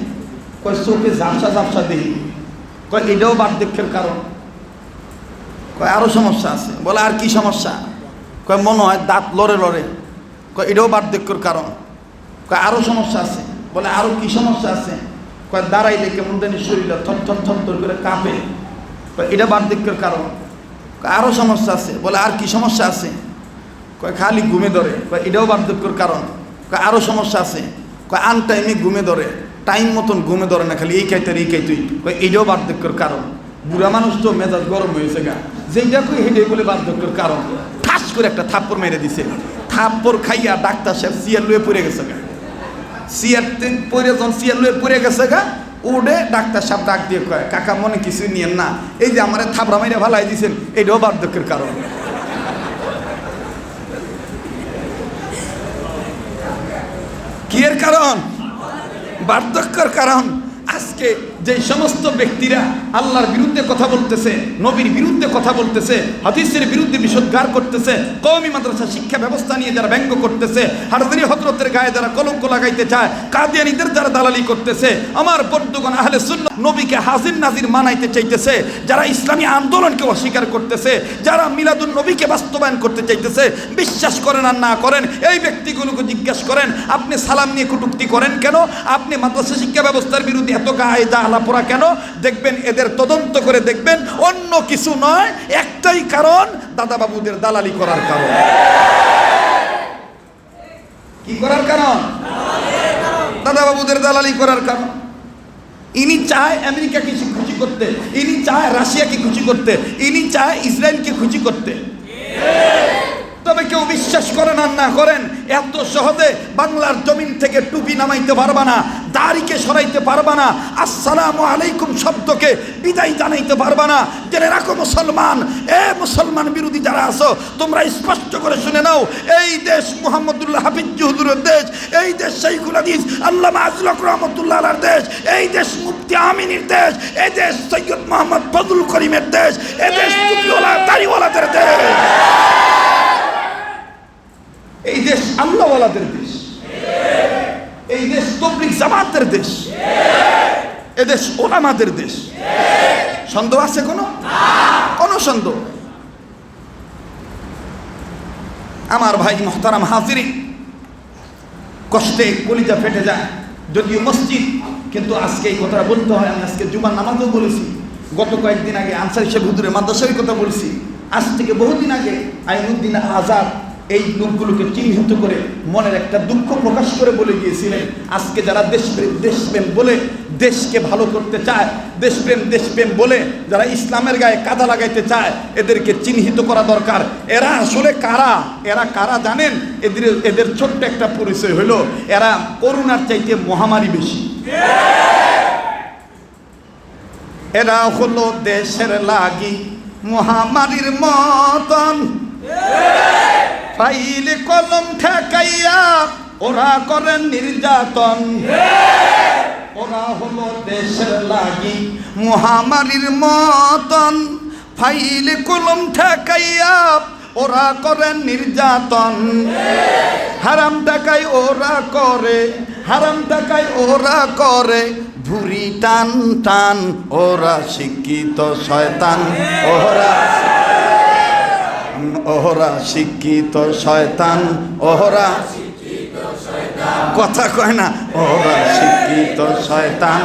চোখে ঝাপসা ঝাপসা দেখি। এটাও বার্ধক্যের কারণ। আরো সমস্যা আছে। বলে আর কি সমস্যা? মনে হয় দাঁত লড়ে লড়ে। এটাও বার্ধক্যের কারণ। আরো সমস্যা আছে। বলে আরো কি সমস্যা আছে? দাঁড়াইলে কেমন জানি শরীর থর থর করে কাঁপে। এটা বার্ধক্যের কারণ। আরো সমস্যা আছে। বলে আর কি সমস্যা আছে? খালি ঘুমে ধরে। এটাও বার্ধক্যের কারণ। আরো সমস্যা আছে। আনটাইমে ঘুমে ধরে, টাইম মতন ঘুমে ধরে না, খালি এই খাইতে এই খাইতুই। এটাও বার্ধক্যের কারণ। বুড়া মানুষ তো মেজাজ গরম হয়েছে গা, যেটা কই হেঁটে বলে বার্ধক্যের কারণ। ঠাস করে একটা থাপ্পড় মেরে দিছে। থাপ্পড় খাইয়া ডাক্তার সাহেব সিয়ার লুয়ে পড়ে গেছে গা। সিয়ারতে পড়ে যখন সিয়ার লুয়ে পড়ে গেছে গা, উঠে ডাক্তার সাহেব ডাক দিয়ে কয়, কাকা মনে কিছু নিয়েন না, এই যে আমার থাপড়া মাইরে ভালাই দিয়েছেন, এটাও বার্ধক্যের কারণ। কি এর কারণ? বার্ধক্যের কারণ। আজকে যে সমস্ত ব্যক্তিরা আল্লাহর বিরুদ্ধে কথা বলতেছে, নবীর বিরুদ্ধে কথা বলতেছে, হাদিসের বিরুদ্ধে বিষোদ্গার করতেছে, কওমি মাদ্রাসা শিক্ষা ব্যবস্থা নিয়ে যারা ব্যঙ্গ করতেছে, হারদারি হযরতের গায়ে যারা কলঙ্ক লাগাইতে চায়, কাদিয়ানীদের যারা দালালি করতেছে, আমার বন্ধুগণ আহলে সুন্নাহ নবীকে হাজির নাজির মানাইতে চাইতেছে, যারা ইসলামী আন্দোলনকে অস্বীকার করতেছে, যারা মিলাদুন নবীকে বাস্তবায়ন করতে চাইতেছে, বিশ্বাস করেন আর না করেন, এই ব্যক্তিগুলোকে জিজ্ঞাসা করেন আপনি সালাম নিয়ে কটূক্তি করেন কেন? আপনি মাদ্রাসা শিক্ষা ব্যবস্থার বিরুদ্ধে এত গায়ে পড়া কেন? দেখবেন এদের তদন্ত করে দেখবেন অন্য কিছু নয়, একটাই কারণ, দাদা বাবুদের দালালি করার কারণ। কি করার কারণ? দাদা বাবুদের দালালি করার কারণ। ইনি চায় আমেরিকাকে খুশি করতে, ইনি চায় রাশিয়াকে খুশি করতে, ইনি চায় ইসরায়েলকে খুশি করতে। তবে কেউ বিশ্বাস করেন আর না করেন, এত সহজে বাংলার জমিন থেকে টুপি নামাইতে পারবা না, দাড়িকে সরাইতে পারবা না, আসসালামু আলাইকুম শব্দকে বিদায় জানাইতে পারবা না। জেনে রাখো মুসলমান, এ মুসলমান বিরোধী যারা আছো, তোমরা স্পষ্ট করে শুনে নাও, এই দেশ মুহাম্মদুল্লাহ হাফিজ হুজুরের দেশ, এই দেশ শাইখুল হাদিস আল্লামা আজল হক রহমাতুল্লাহ আলাইহির দেশ, এই দেশ মুফতি আমিনীর দেশ, এই দেশ সৈয়দ মোহাম্মদ ফজলুল করিমের দেশ, এই দেশ টুপিওয়ালা দাড়িওয়ালাদের দেশ, এই দেশ আল্লাহওয়ালাদের দেশ, এই দেশ তাবলীগ জামাতের দেশ, এদেশ ওলামাদের দেশ। সন্দেহ আছে কোনো? কোনো সন্দেহ? আমার ভাই মুহতারাম হাজিরিন, কষ্টে কলিজা ফেটে যায়, যদিও মসজিদ, কিন্তু আজকে এই কথাটা বলতে হয়। আমি আজকে জুমার নামাজও বলেছি, গত কয়েকদিন আগে আনসারী সাহেব হুজুরের মাদ্রাসার কথা বলছি। আজ থেকে বহুদিন আগে আইনুদ্দিন আজাদ এই লোকগুলোকে চিহ্নিত করে মনের একটা দুঃখ প্রকাশ করে বলে গিয়েছিলেন, আজকে যারা দেশপ্রেম বলে দেশকে ভালো করতে চায়, দেশপ্রেম বলে যারা ইসলামের গায়ে কাদা লাগাইতে চায়, এদেরকে চিহ্নিত করা দরকার। এরা আসলে কারা? এরা কারা জানেন? এদের ছোট্ট একটা পরিচয় হলো, এরা করোনার চাইতে মহামারী বেশি। এরা হলো দেশের লাগি মহামারীর মতন, ফাইলে কলম ঠেকাইয়া ওরা করেন নির্যাতন। ওরা হলো দেশের লাগি মহামারীর মতন, ফাইলে কলম ঠেকাইয়া ওরা করেন নির্যাতন। হারাম টাকায় ওরা করে, হারাম টাকায় ওরা করে ভুরি টান টান। ওরা শিক্ষিত শয়তান, ওরা শিক্ষিত শয়তান, ওরা কথা কয় না, ওরা শিক্ষিত শয়তান,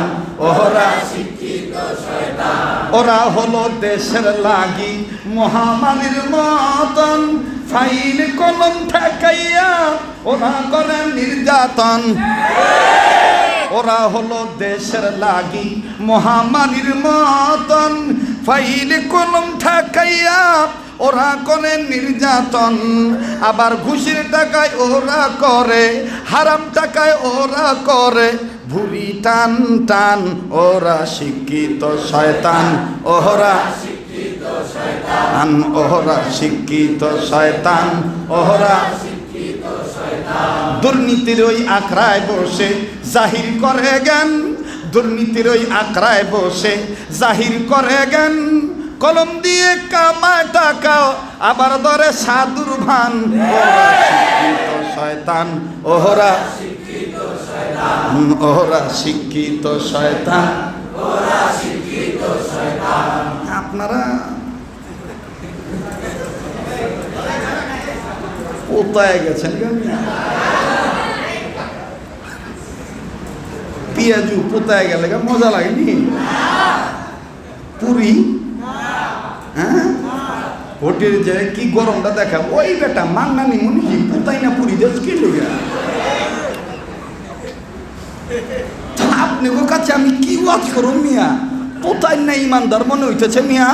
ওরা হলো দেশের লাগি মহামারীর মতন, ফাইল কলম ঠেকাইয়া ওরা করেন নির্যাতন। ওরা হলো দেশের লাগি মহামারীর মতন, ফাইল কলম ঠেকাইয়া ওরা করে নির্যাতন। আবার ঘুষের টাকায় ওরা করে, হারাম টাকায় ওরা করে ভুরি টান টান। ওরা শিক্ষিত শয়তান, ওরা ওরা শিক্ষিত শয়তান, ওরা দুর্নীতির ওই আখড়ায় বসে জাহির করে জ্ঞান, দুর্নীতির ওই আখড়ায় বসে জাহির করে জ্ঞান। কলম দিয়ে কামায় টাকা আবার ধরে সাধুর ভান। ওরা শিক্ষিত শয়তান, ওরা ওরা শিক্ষিত শয়তান, আপনারা কোথায় গেছেন? পিয়াজু কোথায় গেলে মজা লাগেনি? পুরি হ্যাঁ, হোটেলে যে কি গরমটা দেখা, ওই বেটা মাংনানি মনে কি কোথায় না পুরি দেশ কি লোক। আপনি কাছে আমি কি ওয়াজ করো মিয়া? কোথায় না ইমানদার মনে হইতেছে মিয়া।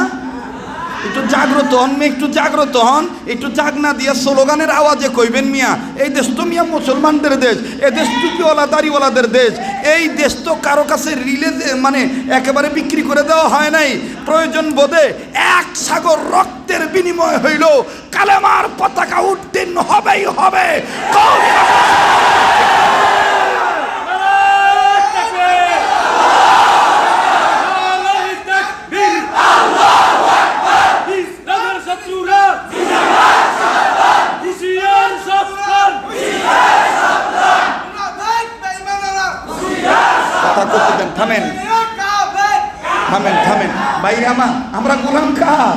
একটু জাগ্রত হন মিয়া, একটু জাগ্রত হন, একটু জাগনা দিয়া স্লোগানের আওয়াজে কইবেন মিয়া। এই দেশ তো মিয়া মুসলমানদের দেশ, এ দেশ টুপিওয়ালা দাড়িওয়ালাদের দেশ। এই দেশ তো কারো কাছে রিলে মানে একেবারে বিক্রি করে দেওয়া হয় নাই। প্রয়োজন বোধে এক সাগর রক্তের বিনিময় হইল কালেমার পতাকা উত্তীর্ণ হবেই হবে। থামেন থামেন থামেন ভাই, আমরা গোলাম কার?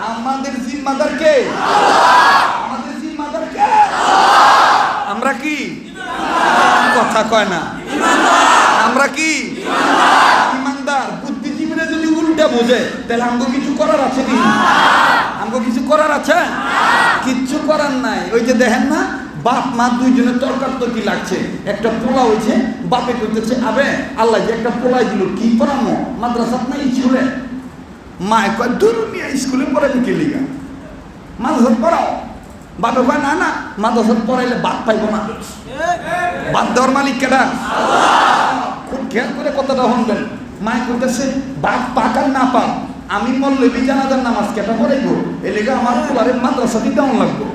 আমাদের জিম্মাদার কে? আমাদের জিম্মাদার কে? আমরা কি কথা কয় না? আমরা কি ইমানদার? বুদ্ধিজীবীরা যদি উল্টা বোঝে তাহলে আমগো কিছু করার আছে কি? আমগো কিছু করার আছে? কিচ্ছু করার নাই। ওই যে দেখেন না, বাপ মা দুইজনের তর্কাতর্কি লাগছে, একটা পোলা হয়েছে, বাপে করতেছে আবে আল্লাহ যে একটা পোলাই দিল, কি পড়ামো মাদ্রাসাত না স্কুলে? মায় কয় দূর মিয়া স্কুলে পড়াবি কে লিগা, মাদ্রাসাত পড়াও। বাপে কয় না না, মাদ্রাসাত পড়াইলে বাদ পাইব না। বাদ দেওয়ার মালিক কেডা? খুব খেয়াল করে কথাটা শুনবেন। মায় করতেছে বাদ পাক আর না পাক, আমি মরলে জানাজার নামাজ কেটা পড়াইব, এ লেগে আমার পোলারে মাদ্রাসাতে দেওয়ান লাগবো।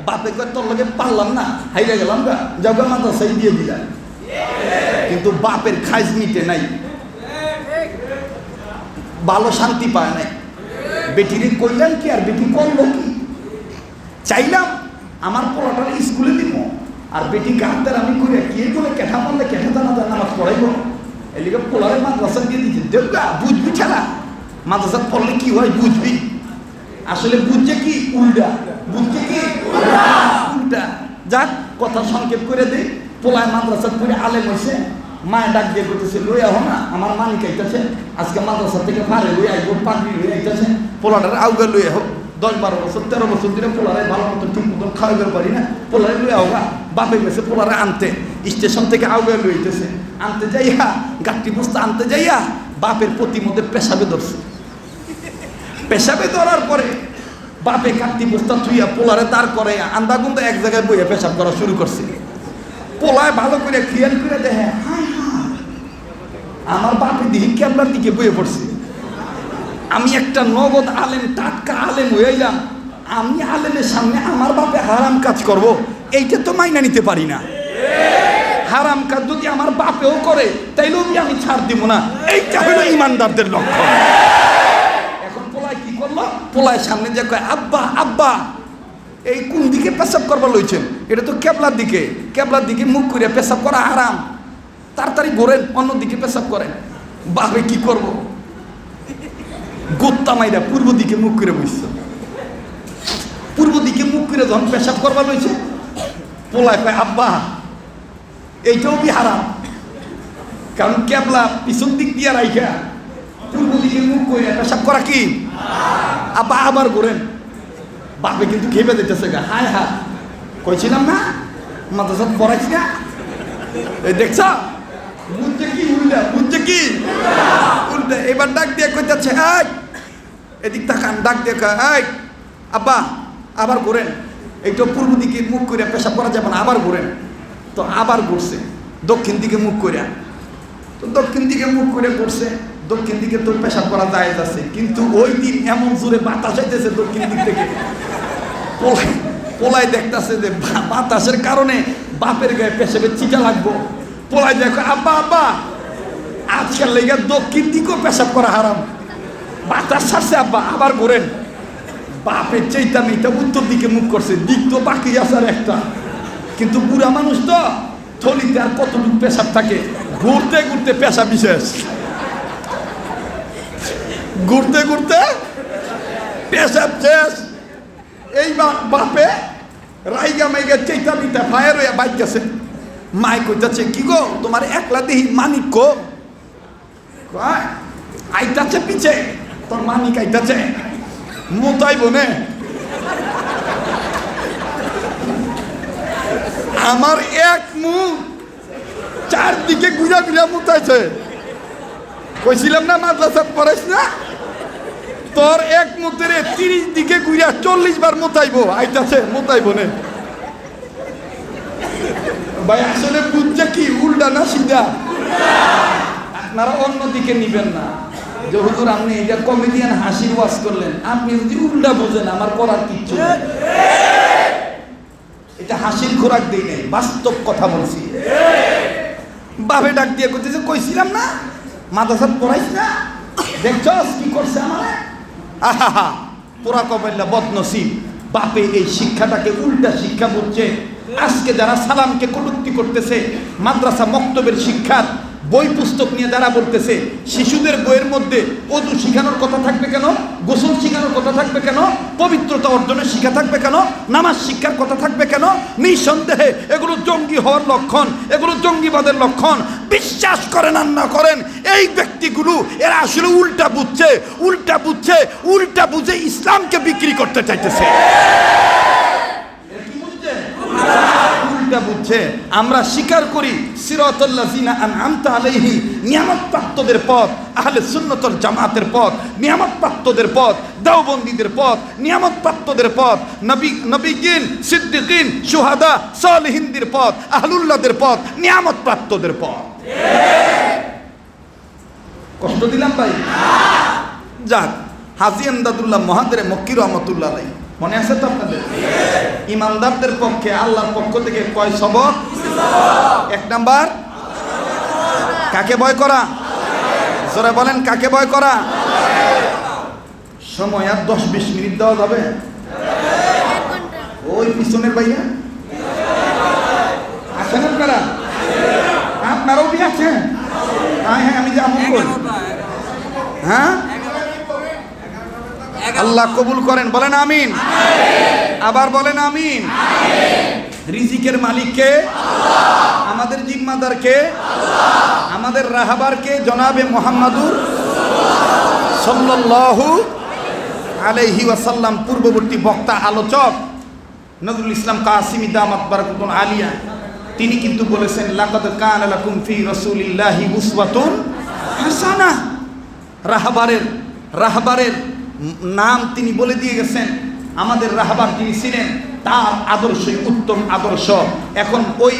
বাপে কয় তোর লগে পারলাম না, হাইরে গেলাম গা, যাও গা মাদ্রাসায় দিয়ে দিলাম। কিন্তু বাপের খাইজ নিতে নাই, ভালো শান্তি পায় নাই। বেটিরে কইলেন কি আর বেটি করলো কি? চাইলাম আমার পোলাটার স্কুলে দিব, আর বেটি গানটার আমি করে কি বলে কেঠা মারলে কেঠা জানাজার নামাজ পড়াইব, এলিগে পোলারে মাদ্রাসা দিয়ে দিচ্ছে। দেবগা বুঝবি খেলা, মাদ্রাসা পড়লে কি হয় বুঝবি। আসলে বুঝছে কি উল্টা, বুঝছে কি উল্টা। যাক কথা সংক্ষেপ করে দিই, পোলায় মাদ্রাসা পড়ে আলেম হয়েছে, মায়ে ডাক দিয়ে করতেছে লই আহ না আমার মালিক আইতেছে আজকে মাদ্রাসা থেকে পারে লই আইব পাগড়ি লই আইতেছে পোলাটার আউগে লই আহ 10-12 বছর 13 বছর ধরে পোলারে ভালো মতো ঠিক মতো খাওয়াইবার পারি না পোলারে লই আহা বাপে গেছে পোলারে আনতে স্টেশন থেকে আউগে লই আইতেছে আনতে যাইয়া গাঠি বস্তা আনতে যাইয়া বাপের প্রতি মধ্যে পেশাবে ধরছে পেশাবে ধরার পরে বাপে কাটতি বস্তা থুইয়া পোলারে দাঁড় করে আন্দা গুন্দা এক জায়গায় বইয়া পেশাব করা শুরু করছে পোলায় ভালো করে খেয়াল করে দেখে আমার বাপে দিকে ক্যাবলার দিকে বইয়ে পড়ছে আমি একটা নগদ আলেম টাটকা আলেম হইলাম আমি আলেমের সামনে আমার বাপে হারাম কাজ করব এইটা তো মাইনা নিতে পারি না হারাম কাজ যদি আমার বাপেও করে তাইলেও আমি ছাড় দিব না এইটা হলো ইমানদারদের লক্ষণ এখন পোলায় কি করলো পোলায় সামনে যে কয় আব্বা আব্বা এই কোন দিকে পেশাব করবার লইছেন এটা তো কেবলার দিকে মুখ করে পেশাব করা হারাম তাড়াতাড়ি ঘোরেন অন্যদিকে পেশাব করেন বাপে কি করব গোত্তা মাইরা পূর্ব দিকে মুখ করে বসছে পূর্ব দিকে মুখ করে যখন পেশাব করবার লইছে পোলায় কয় আব্বা এইটাও কি হারাম কারণ কেবলা পিছন দিক দিয়ে রাইখা পূর্ব দিকে মুখ করে পেশাব করা কি আব্বা আবার ঘোরেন বাপে কিন্তু খেপে দিতেছে গা হায় হা কইছিলাম না মাদ্রাসা পড়াইছি না এই দেখছ বুঝছে কি উল্টা এবার ডাক দিয়ে কইতেছে এদিক তাকান ডাক দিয়ে আব্বা আবার ঘোরেন এইটা পূর্ব দিকে মুখ করে পেশাব করা যাবে না আবার ঘোরেন তো আবার ঘুরছে দক্ষিণ দিকে মুখ করে তো দক্ষিণ দিকে মুখ করে ঘুরছে দক্ষিণ দিকে তো পেশাব করা যায় যাচ্ছে কিন্তু ওই দিন এমন জোরে বাতাস আইতেছে দক্ষিণ দিক থেকে পোলায় দেখতেছে যে বাতাসের কারণে বাপের গায়ে পেশাবের চিটা লাগবো পোলায় দেখো আব্বা আব্বা আজকাল লেগে দক্ষিণ দিকেও পেশাব করা হারাম বাতাস ছাড়ছে আব্বা আবার ঘোরেন বাপের চেইতা মেয়েটা উত্তর দিকে মুখ করছে দিক তো বাকি আছে আর একটা কিন্তু বুড়া মানুষ তো থলিতে আর কতটুকু পেশাব থাকে ঘুরতে ঘুরতে পেশাব বিশেষ ঘুরতে ঘুরতে পেশাব শেষ এইবার বাপে রাইগা মাইগা চেইতা মিটা ফায়ার হইয়া বাইক গেছে মাই কইতাছে কি গো তোমার একলা দেহি মানিক কো আইতাছে পিছে তোর মানিক আইতাছে মোতাই বনে আমার এক মুখ চারদিকে ঘুরা ঘুরা মুতাইছে কইছিলাম না মাদ্রাসা পড়াইস না তোর এক মুতের 30 দিকে ঘুরা 40 বার মুতাইবো আইতাছে মুতাইবো নে ভাই আসলে বুঝছে কি উল্টা না সিধা আপনারা অন্যদিকে নিবেন না যে হুজুর আপনি এটা কমেডিয়ান হাসির ওয়াজ করলেন আপনি যদি উল্টা বোঝেন আমার করার কিচ্ছু নেই এটা হাসির খোরাক দেই নাই বাস্তব কথা বলছি বাপে ডাক দিয়ে কইতেছে কইছিলাম না মাদ্রাসা পড়াইছ না দেখছস কি করছে আমারে আহা পুরা কবল্লা বদনসিব বাপে এই শিক্ষাটাকে উল্টা শিক্ষা বুঝছে আজকে যারা সালামকে কটূক্তি করতেছে মাদ্রাসা মক্তবের শিক্ষার বই পুস্তক নিয়ে যারা বলতেছে শিশুদের বইয়ের মধ্যে ওযু শিখানোর কথা থাকবে কেন গোসল শিখানোর কথা থাকবে কেন পবিত্রতা অর্জনের শিক্ষা থাকবে কেন নামাজ শিক্ষার কথা থাকবে কেন নিঃসন্দেহে এগুলো জঙ্গি হওয়ার লক্ষণ এগুলো জঙ্গিবাদের লক্ষণ বিশ্বাস করেন আর না করেন এই ব্যক্তিগুলো এরা আসলে উল্টা বুঝে ইসলামকে বিক্রি করতে চাইতেছে বুঝছে আমরা স্বীকার করি সিরাতাল্লাযিনা আনআমতা আলাইহিম নিয়ামত প্রাপ্তদের পথ আহলে সুন্নাত ওয়াল জামাতের পথ নিয়ামত প্রাপ্তদের পথ দেওবন্দীদের পথ নিয়ামত প্রাপ্তদের পথ নবীগণ সিদ্দিকিন শুহাদা সালেহিনদের পথ আহলুল্লাহদের পথ নিয়ামত প্রাপ্তদের পথ কষ্ট দিলাম ভাই যাক হাজী এমদাদুল্লাহ মহাদেরে মক্কি রহমাতুল্লাহ আলাইহি মনে আছে তো আপনাদের ইমানদারদের পক্ষে আল্লাহর পক্ষ থেকে কয় সবক 1 নাম্বার কাকে ভয় করা জোরে বলেন কাকে ভয় করা সময় আর 10-20 মিনিট দেওয়া যাবে ওই পিছনের ভাইয়া আছেন আপনারাও কি আছেন হ্যাঁ আমি যে আমল করি হ্যাঁ আল্লাহ কবুল করেন, বলেন আমিন। আবার বলেন আমিন। রিজিকের মালিক কে? আমাদের জিম্মাদার কে? আমাদের রাহাবার কে? জনাবে মুহাম্মাদুর সাল্লাল্লাহু আলাইহি ওয়াসাল্লাম। পূর্ববর্তী বক্তা আলোচক নজরুল ইসলাম কাসিমি দামাত বারাকাতুন আলিয়া তিনি কিন্তু বলেছেন, লাকাদ কানা লাকুম ফি রাসূলিল্লাহি উসওয়াতুন হাসানাহ। রাহবারের নাম তিনি বলে দিয়ে গেছেন। আমাদের রাহবার যিনি ছিলেন তার আদর্শই উত্তম আদর্শ। এখন ওই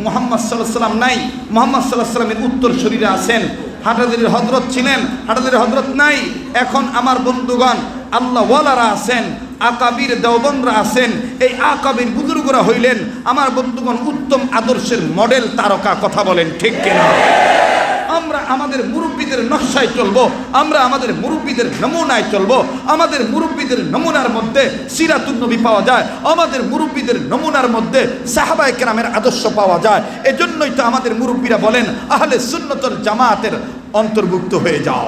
মুহাম্মদ সাল্লাল্লাহু আলাইহি ওয়াসাল্লাম নাই, মুহাম্মদ সাল্লাল্লাহু আলাইহি ওয়াসাল্লামের উত্তর শরীরে আছেন। হাটাজারির হযরত ছিলেন, হাটাজারির হযরত নাই। এখন আমার বন্ধুগণ আল্লাহ ওয়ালারা আছেন, আকাবির দেওবন্দরা আছেন। এই আকাবির বুজুর্গরা হইলেন আমার বন্ধুগণ উত্তম আদর্শের মডেল তারকা। কথা বলেন ঠিক কিনা? আমরা আমাদের মুরব্বীদের নকশায় চলবো, আমরা আমাদের মুরব্বীদের নমুনায় চলবো। আমাদের মুরব্বীদের নমুনার মধ্যে সিরাতুন নবী পাওয়া যায়, আমাদের মুরব্বীদের নমুনার মধ্যে সাহাবায়ে কেরামের আদর্শ পাওয়া যায়। এজন্যই তো আমাদের মুরব্বীরা বলেন আহলে সুন্নাতুল জামাতের অন্তর্ভুক্ত হয়ে যাও।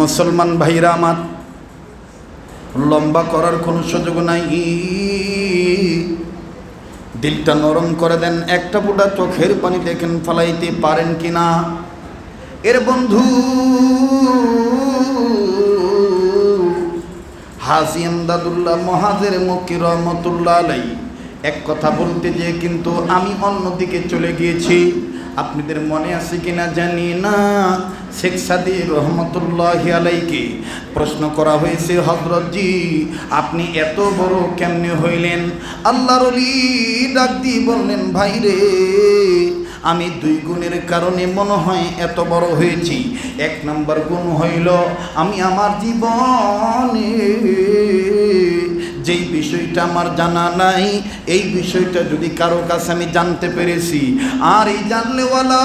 মুসলমান ভাইরা আমার, লম্বা করার কোনো সুযোগ নাই, দিলটা নরম করে দেন। একটা ফোঁটা চোখের পানি দেখেন ফলাইতে পারেন কিনা। এর বন্ধু হাজী আমদাদুল্লাহ মুহাজির মক্কি রহমতুল্লাহ আলাইহি এক কথা বলতে যেয়ে কিন্তু আমি অন্যদিকে চলে গিয়েছি। আপনাদের মনে আছে কিনা জানি না, শেখ সাদী রহমতুল্লাহি আলাইহি প্রশ্ন করা হয়েছে, হযরতজি আপনি এত বড় কেমনে হইলেন? আল্লাহর ওলি ডাক দিয়ে বললেন, ভাই রে, আমি দুই গুণের কারণে মনে হয় এত বড় হয়েছি। এক নম্বর গুণ হইল আমি আমার জীবনে যেই বিষয়টা আমার জানা নাই এই বিষয়টা যদি কারো কাছে আমি জানতে পেরেছি, আর এই জানলেওয়ালা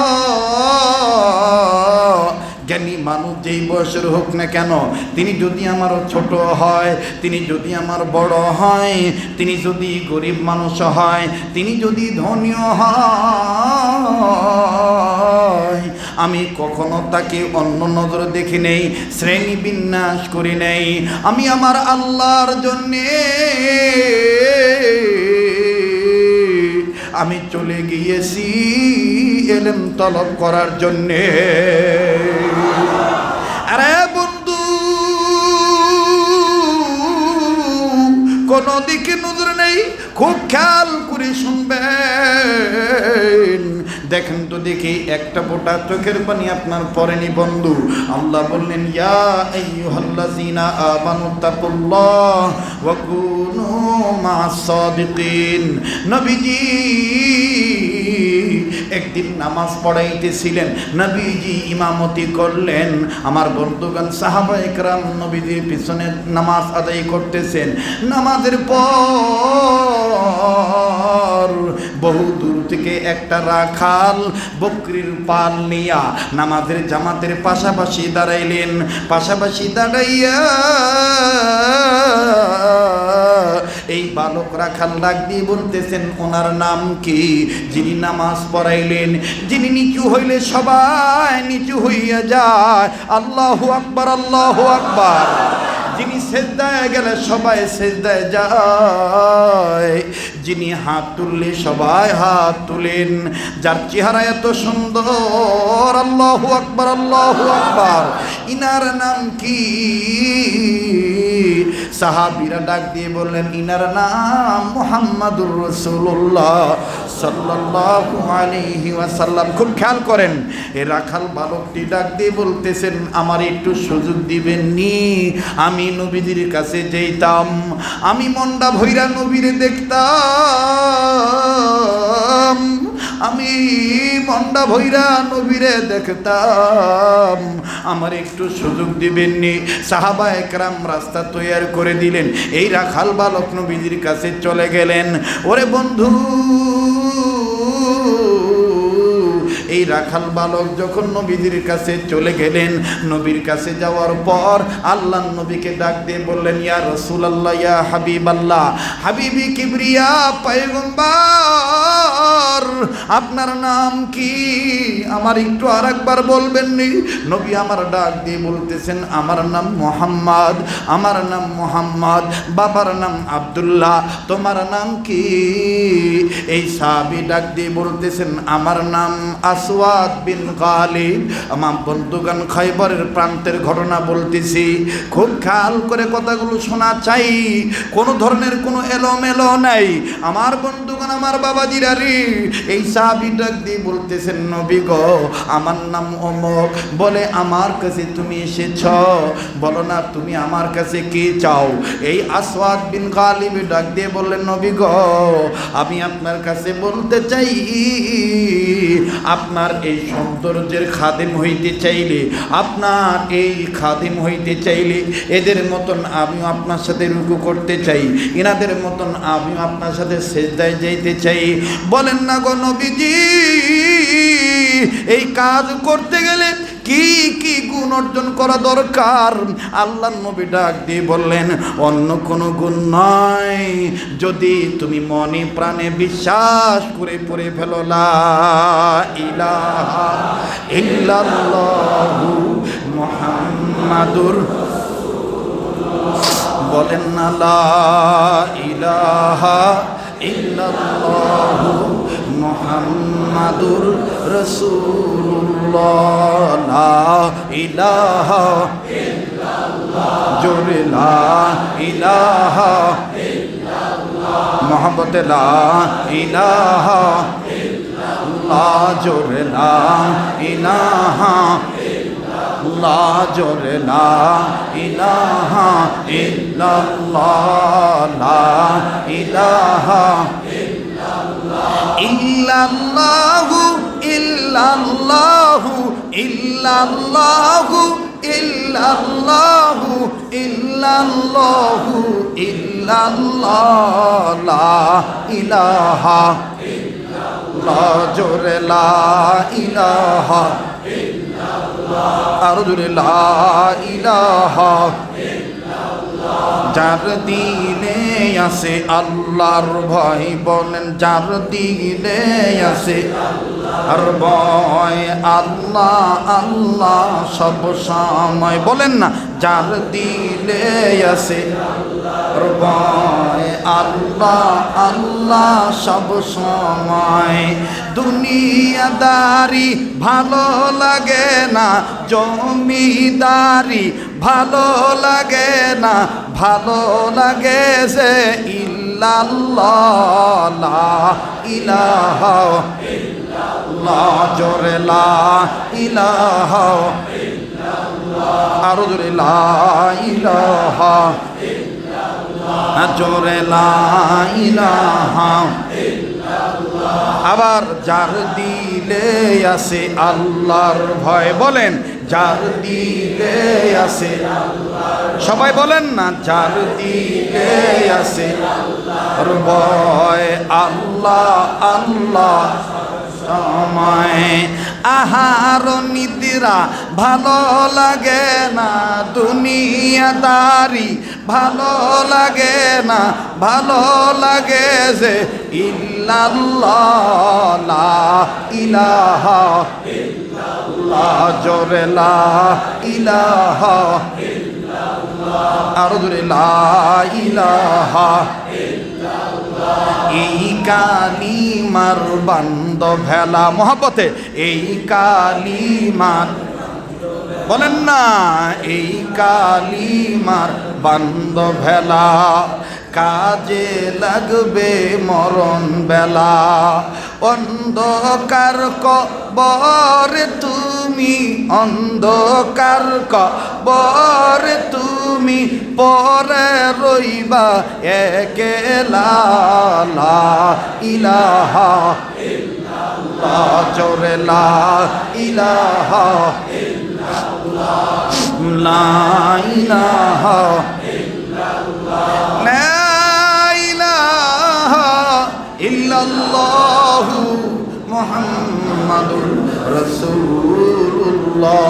জ্ঞানী মানুষ যেই বয়সের হোক না কেন, তিনি যদি আমার ছোট হয়, তিনি যদি আমার বড় হয়, তিনি যদি গরিব মানুষ হয়, তিনি যদি ধনীও হয়, আমি কখনো তাকে অন্য নজরে দেখি নেই, শ্রেণী বিন্যাস করি নেই। আমি আমার আল্লাহর জন্যে আমি চলে গিয়েছি ইলম তলব করার জন্যে। আরে বন্ধু, কোন দিকে নজর নেই, খুব খেয়াল করে শুনবেন। দেখেন তো দেখি একটা ফোঁটা চোখের পানি আপনার পড়েনি বন্ধু। আল্লাহ বললেন, ইয়া আইয়ুহাল্লাযীনা আমানুত্তাকুল্লাহ ওয়া কুনু মা'আস সাদিকিন। নবীজি একদিন নামাজ পড়াইতেছিলেন, নবীজি ইমামতি করলেন। আমার বন্ধুগণ সাহাবায়ে কেরাম নবীজির পিছনে নামাজ আদায় করতেছেন। নামাজের পর বহু দূর থেকে একটা রাখাল বকরির পাল নিয়া নামাজের জামাতের পাশাপাশি দাঁড়াইলেন। পাশাপাশি দাঁড়াইয়া এই বালক রাখাল ডাক দিয়ে বলতেছেন, ওনার নাম কি? যিনি নামাজ পড়াইলেন, যিনি নিচু হইলে সবাই নিচু হইয়া যায়, আল্লাহু আকবার, আল্লাহু আকবার। যিনি সেজদায় গেলে সবাই সেজদায় যায়, যিনি হাত তুললে সবাই হাত তুলেন, যার চেহারা এত সুন্দর, আল্লাহু আকবার, আল্লাহু আকবার। ইনার নাম কি? সাহাবীরা ডাক দিয়ে বললেন, ইনার নাম মুহাম্মাদুর রাসূলুল্লাহ সাল্লাল্লাহু আলাইহি ওয়াসাল্লাম। খুব খেয়াল করেন, এ রাখাল বালকটি ডাক দিয়ে বলতেছেন, আমার একটু সুযোগ দিবেন নি? আমি নবীজির কাছে যেতাম, আমি মনটা ভইরা নবীরে দেখতাম, আমি মনটা ভইরা নবীরে দেখতাম, আমার একটু সুযোগ দিবেননি? সাহাবায়ে কেরাম রাস্তা তৈরি করে দিলেন। এই রাখাল বালক নবীজির কাছে চলে গেলেন। ওরে বন্ধু, এই রাখাল বালক যখন নবীজির কাছে চলে গেলেন, নবীর কাছে যাওয়ার পর আল্লাহর নবীকে ডাক দিয়ে বললেন, ইয়া রাসূলুল্লাহ, ইয়া হাবিবাল্লাহ, হাবিবি কিবরিয়া পয়গম্বর, আপনার নাম কি? আমার একটু আরেকবার বলবেন নি? নবী আমার ডাক দিয়ে বলতেছেন, আমার নাম মুহাম্মদ, আমার নাম মুহাম্মদ, বাবার নাম আব্দুল্লাহ, তোমার নাম কি? এই সাহাবী ডাক দিয়ে বলতেছেন, আমার নাম আসওয়াদ বিন গালিব। আমার বন্ধুগণ, খাইবরের প্রান্তের ঘটনা বলতেছি, খুব খেয়াল করে কথাগুলো শোনা চাই, কোনো ধরনের কোনো এলোমেলো নাই। আমার বন্ধুগণ, আমার বাবাজিরা রে, এই সাহাবী ডাক দিয়ে বলতেছেন, নবী গো, আমার নাম অমুক। বলে, আমার কাছে তুমি এসেছ, বলো না তুমি আমার কাছে কি চাও? এই আসওয়াদ বিন গালিব ডাক দিয়ে বললেন, নবী গো, আমি আপনার কাছে বলতে চাই, আপনার এই সৌন্দর্যের খাদেম হইতে চাইলে, আপনার এই খাদেম হইতে চাইলে এদের মতন আমিও আপনার সাথে রুকু করতে চাই, এনাদের মতন আমিও আপনার সাথে সেজদায় যাইতে চাই। বলেন না গো নবীজি, এই কাজ করতে গেলে কি কি গুণ অর্জন করা দরকার? আল্লাহর নবী ডাক দিয়ে বললেন, অন্য কোনো গুণ নয়, যদি তুমি মনে প্রাণে বিশ্বাস করে পড়ে ফেলো লা ইলাহা ইল্লাল্লাহু মুহাম্মাদুর, বলেন না লা ইলাহা ইল্লাল্লাহু মুহাম্মাদুর রাসূলুল্লাহ, লা ইলাহা ইল্লাল্লাহ, জোরে লা ইলাহা ইল্লাল্লাহ, মুহাম্মদ লা ইলাহা ইল্লাল্লাহ, জোরে লা ইলাহা ইল্লাল্লাহ, জোরে লা ইলাহা ইল্লাল্লাহ, লা ইলাহা ইল্লাল্লাহু ইল্লাল্লাহু ইল্লাল্লাহু ইল্লাল্লাহু ইল্লাল্লাহু ইল্লাল্লাহ, লা ইলাহা ইল্লাল্লাহ, জোরে লা ইলাহা ইল্লাল্লাহ, আর জোরে লা ইলাহা। যার দিলে আছে আল্লাহর ভয়, বলেন যার দিলে আছে আর ভয়, আল্লাহ আল্লাহ সব সময়, বলেন না, যার দিলে আছে আর ভয়, আল্লাহ আল্লাহ সব সময়। দুনিয়াদারি ভালো লাগে না, জমিদারি ভালো লাগে না, ভালো লাগে যে ইল্লাল্লাহ, লা ইলাহা ইল্লাল্লাহ, জোরে লা ইলাহা ইল্লাল্লাহ, আর জোরে লা ইলাহা ইল্লাল্লাহ, জোরে লা ইলাহা ইল্লাল্লাহ। আবার যার দিলে আছে আল্লাহর ভয়, বলেন যার দিলে আছে, সবাই বলেন না, যার দিলে আছে আর ভয়, আল্লাহ আল্লাহ সময়। আহার নিদ্রা ভালো লাগে না, দুনিয়াদারি ভালো লাগে না, ভালো লাগে যে ইল্লাল্লাহ, লা ইলাহা ইল্লাল্লাহ, জোরে লা ইলাহা ইল্লাল্লাহ, আর জোরে লা ইলাহা ইল্লাল্লাহ। এই কালিমার বান্দ ভেলা, মহব্বতে এই কালিমার, বলেন না, এই কালিমার বান্দ ভেলা, কাজে লাগবে মরণ বেলা। অন্ধকার কবরে তুমি, অন্ধকার কবরে তুমি পরে রইবা একেলা, লা ইলাহা ইল্লাল্লাহ, জোরে লা ইলাহা ইল্লাল্লাহ, লা ইলাহা ইল্লাল্লাহ, লা ইলাহা ইল্লাল্লাহু মুহাম্মাদুর রাসূলুল্লাহ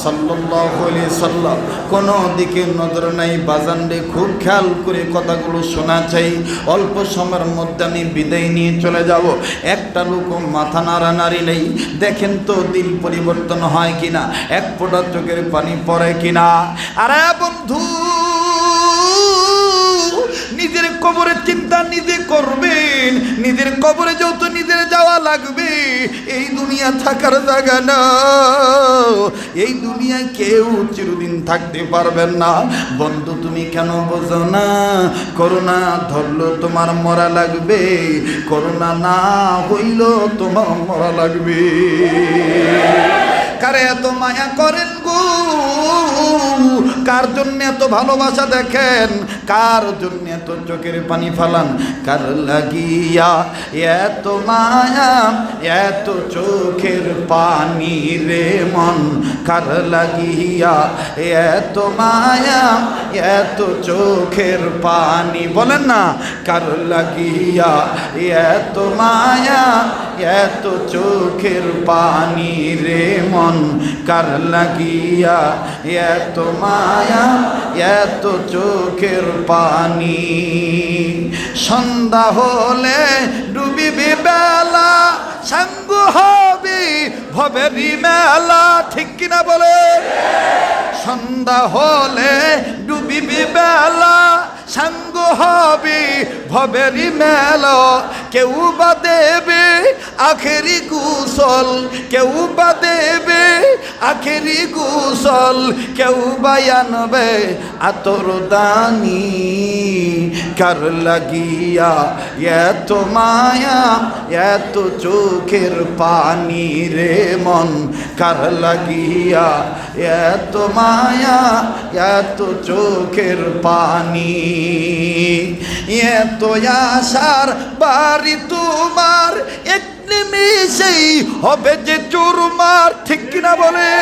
সাল্লাল্লাহু আলাইহি সাল্লাম। কোনো দিকে নজর নাই বাজান রে, খুব খেয়াল করে কথাগুলো শোনা চাই। অল্প সময়ের মধ্যে আমি বিদায় নিয়ে চলে যাব। একটা লোক মাথা নাড়ানাড়ি নেই, দেখেন তো দিল পরিবর্তন হয় কিনা, এক ফোঁটা চোখের পানি পড়ে কিনা। আরে বন্ধু, নিজের কবরের চিন্তা নিজে করবেন, নিজের কবরে যত নিজের যাওয়া লাগবে। এই দুনিয়া থাকার জায়গা না, এই দুনিয়ায় কেউ চিরদিন থাকতে পারবেন না। বন্ধু তুমি কেন বোঝো না, করোনা ধরলো তোমার মরা লাগবে, করোনা না হইল তোমার মরা লাগবে। কারে এত মায়া করেন গো, কার জন্য এত ভালোবাসা দেখেন, কার জন্য এত চোখের পানি ফালান, কার লাগিয়া এত মায়া এত চোখের পানি রে মন, কার লাগিয়া এত মায়া এত চোখের পানি, বলেন না কার লাগিয়া এত মায়া এত চোখের পানি রে মন, কার লাগিয়া এত মায়া এত চোখের পানি। সন্ধ্যা হলে ডুবিবে বেলা, সাঙ্গ হবে ভবেরি মেলা, ঠিক কিনা বলে? সন্ধ্যা হলে ডুবিবে বেলা, সাঙ্গ হবে ভবেরি মেলা। কেউ বা দেবে আখেরি গোসল, কেউ বা দেবে আখেরি গোসল, কেউ বা আনবে আতর দানি, কার লাগিয়া এত মায়া এত চোখের পানি রে মন, কার লাগিয়া এত মায়া এত চোখের পানি। এত আশার বাড়ি তোমার, এক নিমেষেই হবে যে চুরমার, ঠিক কিনা বলে?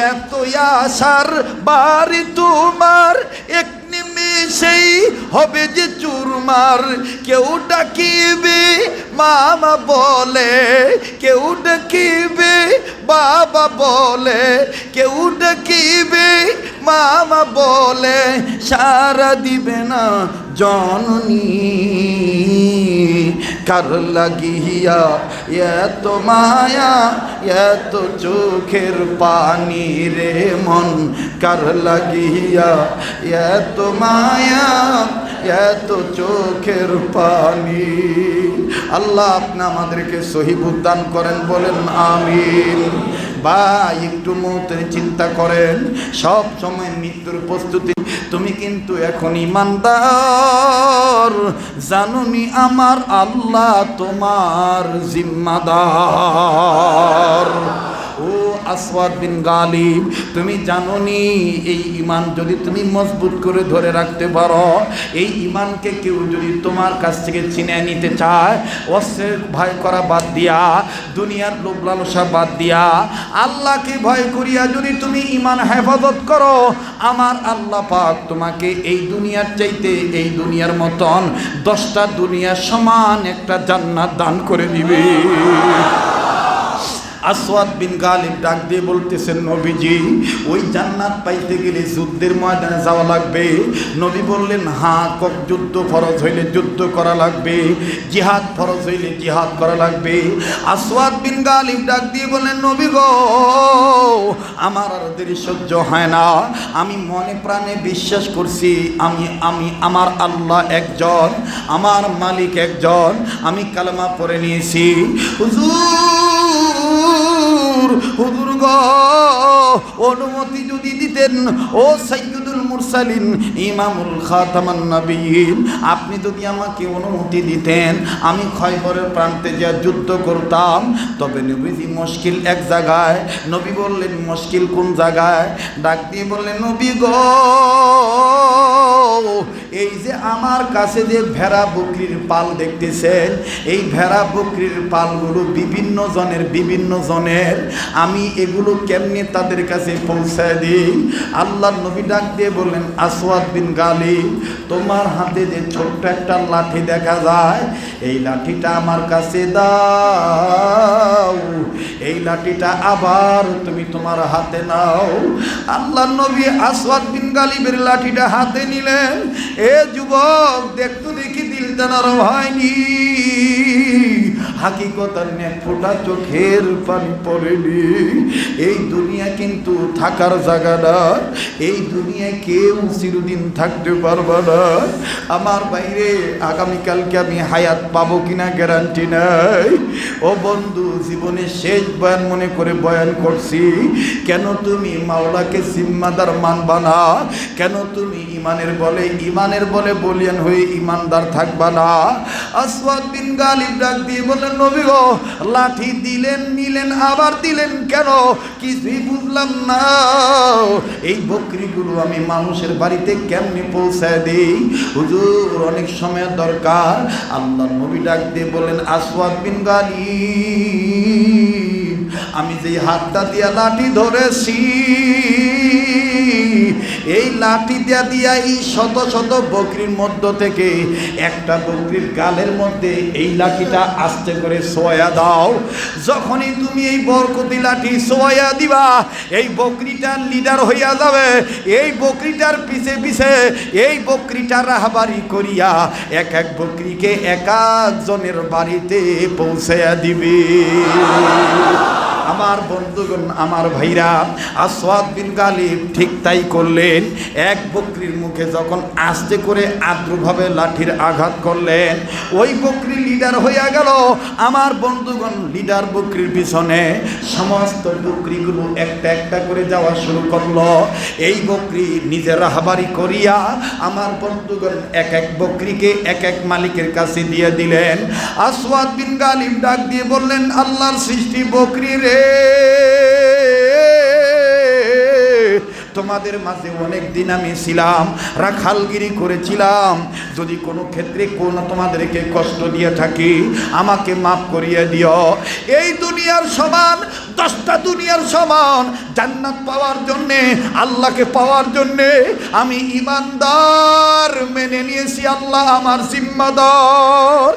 এত আশার বাড়ি তোমার, এক নিমেষেই হবে যে চুরমার। কেউ ডাকিবে মামা বলে, কেউ ডাকিবে বাবা বলে, কেউ ডাকিবে মামা বলে, সারা দিবে না জননী, কার লাগিয়া এত মায়া এত চোখের পানি রে মন, কার লাগিয়া এত মায়া এত চোখের পানি। আল্লাহ আপনি আমাদেরকে সহিবুদ দান করেন, বলেন আমিন। ভাই একটু মৌতের চিন্তা করেন, সব সময় মৃত্যুর প্রস্তুতি। তুমি কিন্তু এখন ইমানদার, জানুনি আমার আল্লাহ তোমার জিম্মাদার। ও আসওয়াদ বিন গালিব, তুমি জানোনি এই ঈমান যদি তুমি মজবুত করে ধরে রাখতে পারো, এই ঈমানকে কেউ যদি তোমার কাছ থেকে ছিনে নিতে চায়, অস্ত্রের ভয় করা বাদ দিয়া, দুনিয়ার লোভ লালসা বাদ দিয়া, আল্লাহকে ভয় করিয়া যদি তুমি ঈমান হেফাজত করো, আমার আল্লাহ পাক তোমাকে এই দুনিয়ার চাইতে এই দুনিয়ার মতন 10টা দুনিয়া সমান একটা জান্নাত দান করে দিবে। আসওয়াদ বিন গালিব ডাক দিয়ে বলতেছেন, নবীজি ওই জান্নাত পাইতে গেলে যুদ্ধের ময়দানে যাওয়া লাগবে। নবী বললেন, হ্যাঁ, যুদ্ধ ফরজ হইলে যুদ্ধ করা লাগবে, জিহাদ ফরজ হইলে জিহাদ করা লাগবে। আসওয়াদ বিন গালিব ডাক দিয়ে বললেন, নবী গো, আমার আর দেরি সহ্য হয় না, আমি মনে প্রাণে বিশ্বাস করছি আমি আমার আল্লাহ একজন, আমার মালিক একজন, আমি কালেমা পড়ে নিয়েছি। হুজুর গো, অনুমতি যদি দিতেন, ও সাইয়্যিদুল মুরসালিন ইমামুল খাতামান নবিয়্যিন, আপনি যদি আমাকে অনুমতি দিতেন, আমি খয়বরের প্রান্তে যা যুদ্ধ করতাম। তবে নবীজি মুশকিল এক জায়গায়। নবী বললেন, মুশকিল কোন জায়গায়? ডাক দিয়ে বললেন, নবী গো, এই যে আমার কাছে যে ভেড়া বকরির পাল দেখতেছেন, এই ভেড়া বকরির পালগুলো বিভিন্ন জনের, আমি এগুলো কেমনে তাদের কাছে পৌঁছায় দিই? আল্লাহর নবী ডাক দিয়ে বললেন, আসওয়াদ বিন গালিব, তোমার হাতে যে ছোট্ট একটা লাঠি দেখা যায়, এই লাঠিটা আমার কাছে দাও, এই লাঠিটা আবার তুমি তোমার হাতে নাও। আল্লাহর নবী আসওয়াদ বিন গালিবের লাঠিটা হাতে নিলেন। এ যুবক, দেখতো দেখি দিলটা নরম হয়নি, হাকিকতার নে ফোটা চোখের পানি পড়েনি। এই দুনিয়া কিন্তু থাকার জায়গা না, এই দুনিয়ায় কেউ চিরদিন থাকতে পারবে না। আমার বাইরে আগামীকালকে আমি হায়াত পাবো কিনা গ্যারান্টি নাই। ও বন্ধু, জীবনে শেষ বয়ান মনে করে বয়ান করছি। কেন তুমি মাওলাকে জিম্মাদার মানবা না? কেন তুমি ইমানের বলে বলিয়ান হয়ে ইমানদার থাকবা না? আসওয়াদ বিন গালিব ডাক দিয়ে বললেন, নবী গো, লাঠি দিলেন, নিলেন, আবার দিলেন কেন? কিছুই বুঝলাম না। এই বকরিগুলো আমি মানুষের বাড়িতে কেমনে পৌঁছায় দেই? হুজুর, অনেক সময় দরকার। আল্লাহর নবী ডাক দিয়ে বললেন, আসওয়াদ বিন গালিব, আমি যে হাতটা দিয়া লাঠি ধরেছি, এই লাঠি দিয়া এই শত শত বকরির মধ্য থেকে একটা বকরির গালের মধ্যে এই লাঠিটা আস্তে করে ছোঁয়া দাও। যখনই তুমি এই বরকতি লাঠি ছোঁয়া দিবা, এই বকরিটার লিডার হইয়া যাবে। এই বকরিটার পিছে পিছে এই বকরিটা রাহবারি করিয়া এক এক বকরিকে এক একজনের বাড়িতে পৌঁছাইয়া দিবে। আমার বন্ধুগণ, আমার ভাইরা, আসওয়াদ বিন গালিব ঠিক তাই করলেন। এক বকরির মুখে যখন আস্তে করে আদ্রভাবে লাঠির আঘাত করলেন, ওই বকরি লিডার হইয়া গেল। আমার বন্ধুগণ, লিডার বকরির পিছনে সমস্ত বকরিগুলো একটা একটা করে যাওয়া শুরু করলো। এই বকরি নিজের রাহবারি করিয়া আমার বন্ধুগণ এক এক বকরিকে এক এক মালিকের কাছে দিয়ে দিলেন। আসওয়াদ বিন গালিব ডাক দিয়ে বললেন, আল্লাহর সৃষ্টি বকরি রে, তোমাদের মাঝে অনেক দিন আমি ছিলাম, রাখালগিরি করেছিলাম। যদি কোনো ক্ষেত্রে তোমাদেরকে কষ্ট দিয়ে থাকি, আমাকে মাফ করিয়ে দিও। এই দুনিয়ার সমান, 10টা দুনিয়ার সমান জান্নাত পাওয়ার জন্যে, আল্লাহকে পাওয়ার জন্যে আমি ইমানদার মেনে নিয়েছি। আল্লাহ আমার জিম্মাদার।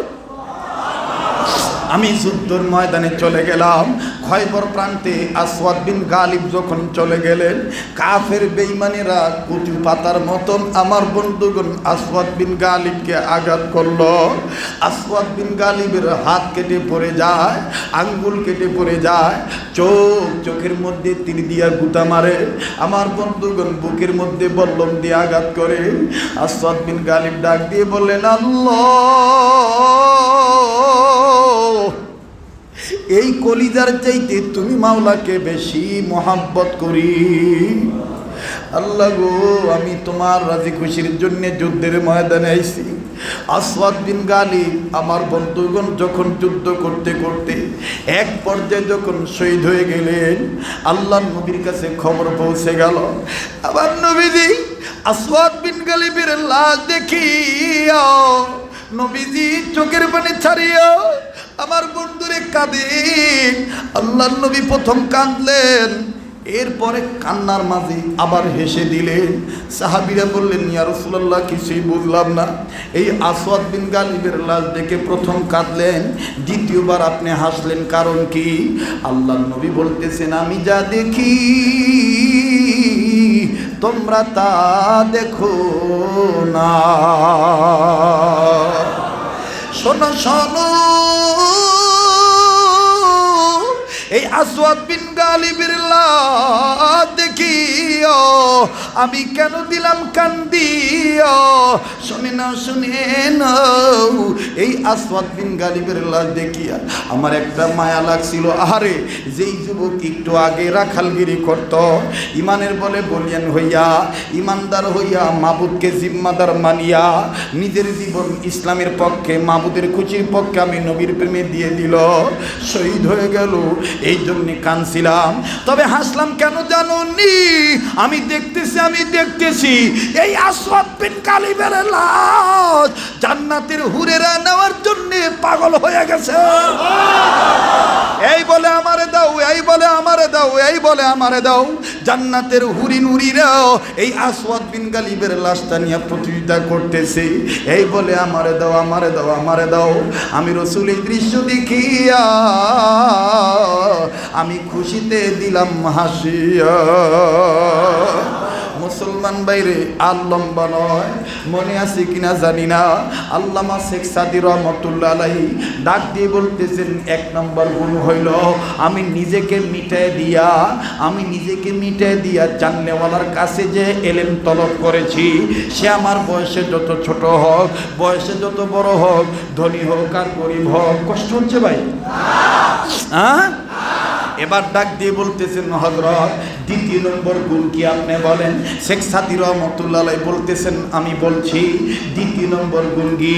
আমি যুদ্ধের ময়দানে চলে গেলাম। খয়বর প্রান্তে আসওয়াদ বিন গালিব যখন চলে গেলেন, কাফের বেঈমানেরা কচু পাতার মতন আমার বন্ধুগণ আসওয়াদ বিন গালিবকে আঘাত করলো। আসওয়াদ বিন গালিবের হাত কেটে পড়ে যায়, আঙ্গুল কেটে পড়ে যায়, চোখের মধ্যে তীর দিয়া গুতা মারে। আমার বন্ধুগণ বুকের মধ্যে বল্লম দিয়ে আঘাত করে। আসওয়াদ বিন গালিব ডাক দিয়ে বললেন, আল্লাহ, এই কলিজার চাইতে তুমি মাওলাকে বেশি মহাব্বত করি। আল্লাহ গো, আমি তোমার রাজি খুশির জন্য যুদ্ধের ময়দানে আইছি। আসওয়াদ বিন গালিব আমার বন্ধুগণ যখন যুদ্ধ করতে করতে এক পর্যায়ে যখন শহীদ হয়ে গেলেন, আল্লাহর নবীর কাছে খবর পৌঁছে গেল। আবার নবীজি আসওয়াদ বিন গালিবের লাশ দেখিয়া নবীজি চোখের পানি ছাড়িয়া আমার বন্ধুরে কাঁদেন। আল্লাহর নবী প্রথম কাঁদলেন, এরপরে কান্নার মাঝে আবার হেসে দিলেন। সাহাবীরা বললেন, ইয়া রাসূলুল্লাহ, কিছুই বুঝলাম না। এই আসওয়াদ বিন গালিবের লাশ দেখে প্রথম কাঁদলেন, দ্বিতীয়বার আপনি হাসলেন, কারণ কি? আল্লাহর নবী বলতেছেন, আমি যা দেখি তোমরা তা দেখো না। শোনো শোনো, এই আসওয়াদ বিন গালিবের লাশ দেখিও আমি কেন দিলাম কান্দিও। শুনে না, শুনে না, এই আসওয়াদ বিন গালিবের লাশ দেখিয়া আমার একটা মায়া লাগছিল। আরে, যেই যুবক একটু আগে রাখালগিরি করত, ইমানের বলে বলিয়ান হইয়া, ইমানদার হইয়া, মাবুদকে জিম্মাদার মানিয়া নিজের জীবন ইসলামের পক্ষে, মাবুদের খুশির পক্ষে আমি নবীর প্রেমে দিয়ে দিল, শহীদ হয়ে গেল। এই জন্যে কাঁদছিলাম। হাসলাম। তবে হাসলাম কেন জানুনি? আমি দেখতেছি এই আসওয়াদ বিন কালিবের লাশ জান্নাতের হুরেরা নেওয়ার জন্য পাগল হয়ে গেছে। এই বলে আমারে দাও, এই বলে আমারে দাও, এই বলে আমারে দাও। জান্নাতের হুরি নুরিরাও এই আসওয়াদ বিন কালিবের লাশটা নিয়ে প্রতিযোগিতা করতেছে। এই বলে আমারে দাও, আমারে দাও, আমারে দাও। আমি রাসূল এই দৃশ্য দেখিয়া আমি খুশিতে দিলাম হাসিয়া। মুসলমান বাইরে আর লম্বা নয়, মনে আছে কিনা জানি না, আল্লামা শেখ সাদী রহমতুল্লাহ আলাইহি ডাক দিয়ে বলতেছেন, এক নম্বর গুণ হইল আমি নিজেকে মিটাই দিয়া জাননেওয়ালার কাছে যে এলেম তলব করেছি, সে আমার বয়সে যত ছোট হোক, বয়সে যত বড় হোক, ধনী হোক আর গরিব হোক। কষ্ট হচ্ছে ভাই? হ্যাঁ, এবার ডাক দিয়ে বলতেছেন, হযরত দ্বিতীয় নম্বর গুণ কি আপনি বলেন? শেখ সাদী রহমতুল্লাহ আলাইহি বলতেছেন, আমি বলছি দ্বিতীয় নম্বর গুণ কি?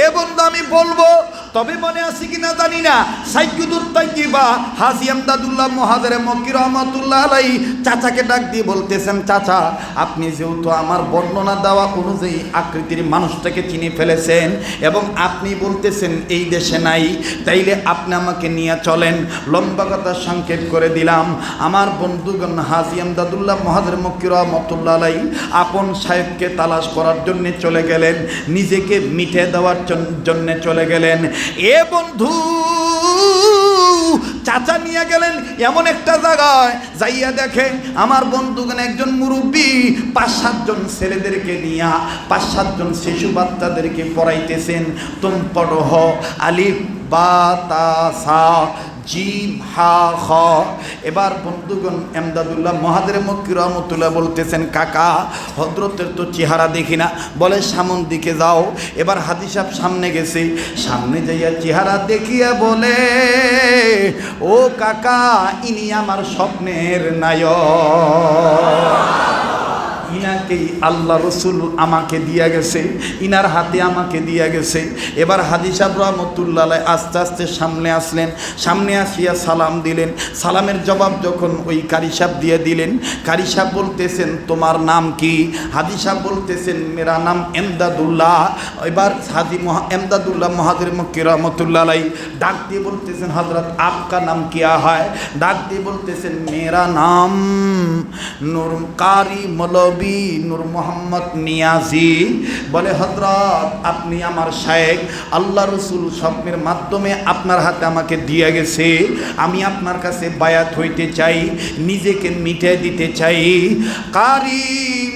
এ বন্ধু আমি বলবো, তবে মনে আছে কিনা জানি না, সাইয়্যিদুত তাইয়্যিবা হাজী আমদাদুল্লাহ মুহাজিরে মক্কি রহমতুল্লাহ আলাইহি চাচাকে ডাক দিয়ে বলতেছেন, চাচা আপনি যেহেতু আমার বর্ণনা দেওয়া অনুযায়ী আকৃতির মানুষটাকে চিনে ফেলেছেন এবং আপনি বলতেছেন এই দেশে নাই, তাইলে আপনি আমাকে নিয়ে চলেন। লম্বা কথা সংক্ষেপ করে দিলাম, আমার বন্ধুগণ হাজী আমদাদুল্লাহ মুহাজিরে মক্কি রহমতুল্লাহ আলাইহি আপন সাহেবকে তালাশ করার জন্য চলে গেলেন, নিজেকে মিটে দেওয়ার জন্য চলে গেলেন। এ বন্ধু চাচা নিয়ে গেলেন এমন একটা জায়গায়, যাইয়া দেখে আমার বন্ধুগণ একজন মুরব্বী ৫-৭ জন ছেলেদেরকে নিয়া ৫-৭ জন শিশু বাচ্চাদেরকে পড়াইতেছেন। তুম পড়ো হ আলিফ বা তা সা জিম হা খ। এবার বন্ধুগণ আমদাদুল্লাহ মুহাজিরে মক্কি রহমতুল্লাহ বলতেছেন, কাকা হযরতের তো চেহারা দেখি না, বলে সামন দিকে যাও। এবার হাজী সাহেব সামনে গেছে, সামনে যাইয়া চেহারা দেখিয়া বলে, ও কাকা ইনি আমার স্বপ্নের নায়ক, ইনাকেই আল্লাহ রসুল আমাকে দিয়া গেছে, ইনার হাতে আমাকে দিয়া গেছে। এবার হাজী সাহেব রহমতুল্লাহ আলাইহি আস্তে আস্তে সামনে আসলেন, সামনে আসিয়া সালাম দিলেন। সালামের জবাব যখন ওই কারি সাহেব দিয়ে দিলেন, কারি সাহেব বলতেছেন, তোমার নাম কি? হাজী সাহেব বলতেছেন, মেরা নাম এমদাদুল্লাহ। এবার হাজী এমদাদুল্লাহ মুহাজিরে মক্কি রহমতুল্লাহ আলাইহি ডাক দিয়ে বলতেছেন, হযরত আপকা নাম কিয়া হয়? ডাক দিয়ে বলতেছেন, মেরা নাম নূর কারি মৌলবী নূর মোহাম্মদ নিয়াজি। বলে হযরত আপনি আমার শায়েখ, আল্লাহ রসুল স্বপ্নের মাধ্যমে আপনার হাতে আমাকে দিয়ে গেছে, আমি আপনার কাছে বায়াত হইতে চাই, নিজেকে মিটিয়ে দিতে চাই। কারি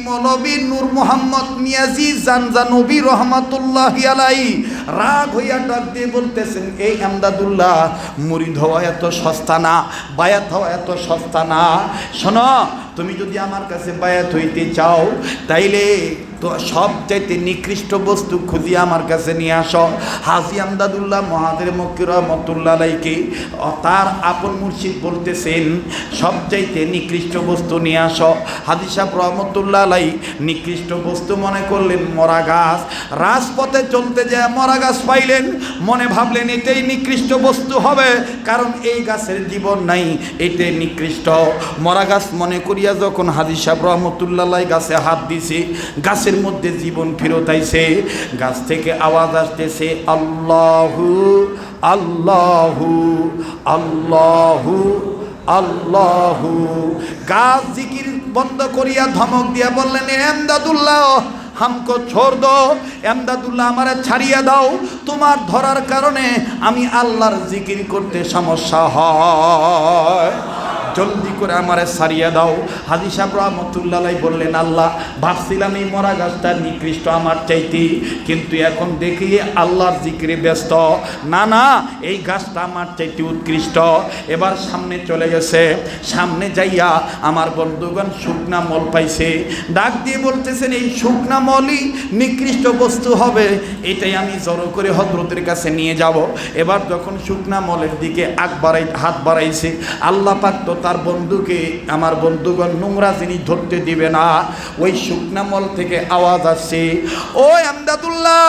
মৌলবী নূর মোহাম্মদ নিয়াজি জানজানবী রহমাতুল্লাহি আলাইহি রাগ হইয়া ডাক দিয়ে বলতেছেন, এই আমদাদুল্লাহ মুরিদ হওয়া এত সস্তা না, বায়াত হওয়া এত সস্তা না। শোনো, তুমি যদি আমার কাছে বায়াত হইতে চাও তাইলে তো সবচাইতে নিকৃষ্ট বস্তু খুঁজিয়ে আমার কাছে নিয়ে আসো। হাজী আমদাদুল্লাহ মুহাজিরে মক্কি রহমতুল্লাহ আলাইহি তার আপন মুর্শিদ বলতেছেন, সবচাইতে নিকৃষ্ট বস্তু নিয়ে আসো। হাজী সাহেব রহমতুল্লাহ আলাইহি নিকৃষ্ট বস্তু মনে করলেন মরা গাছ। রাজপথে চলতে যায় মরা গাছ পাইলেন, মনে ভাবলেন এটাই নিকৃষ্ট বস্তু হবে, কারণ এই গাছের জীবন নাই, এটাই নিকৃষ্ট। মরা গাছ মনে করিয়া যখন হাজী সাহেব রহমতুল্লাহ আলাইহি গাছে হাত দিছে, গাছের মধ্যে জীবন ফেরত আইছে। গাছ থেকে আওয়াজ আসতেছে, আল্লাহু আল্লাহু আল্লাহু আল্লাহু। গাছ জিকির বন্ধ করিয়া ধমক দিয়া বললেন, এমদাদুল্লাহ হামকো ছোড় দো, এমদাদুল্লাহ আমারে ছাড়িয়ে দাও, তোমার ধরার কারণে আমি আল্লাহর জিকির করতে সমস্যা হয়, জলদি করে আমারে সারিয়ে দাও। হাজী সাহেব রহমতুল্লাহ আলাইহি বললেন, আল্লাহ ভাবছিলাম এই মরা গাছটা নিকৃষ্ট আমার চাইতে, কিন্তু এখন দেখি আল্লাহর জিকিরে ব্যস্ত, না না এই গাছটা আমার চাইতে উৎকৃষ্ট। এবার সামনে চলে গেছে, সামনে যাইয়া আমার বন্ধুগণ শুকনা মল পাইছে, ডাক দিয়ে বলতেছেন, এই শুকনা মলই নিকৃষ্ট বস্তু হবে, এটাই আমি জড়ো করে হযরতের কাছে নিয়ে যাব। এবার যখন শুকনা মলের দিকে হাত বাড়াইছে, আল্লাহ পাক তো তার বন্ধুকে, আমার বন্ধুগণ নোংরা জিনিস ধরতে দিবে না। ওই শুকনা মল থেকে আওয়াজ আসছে, ও আমদাদুল্লাহ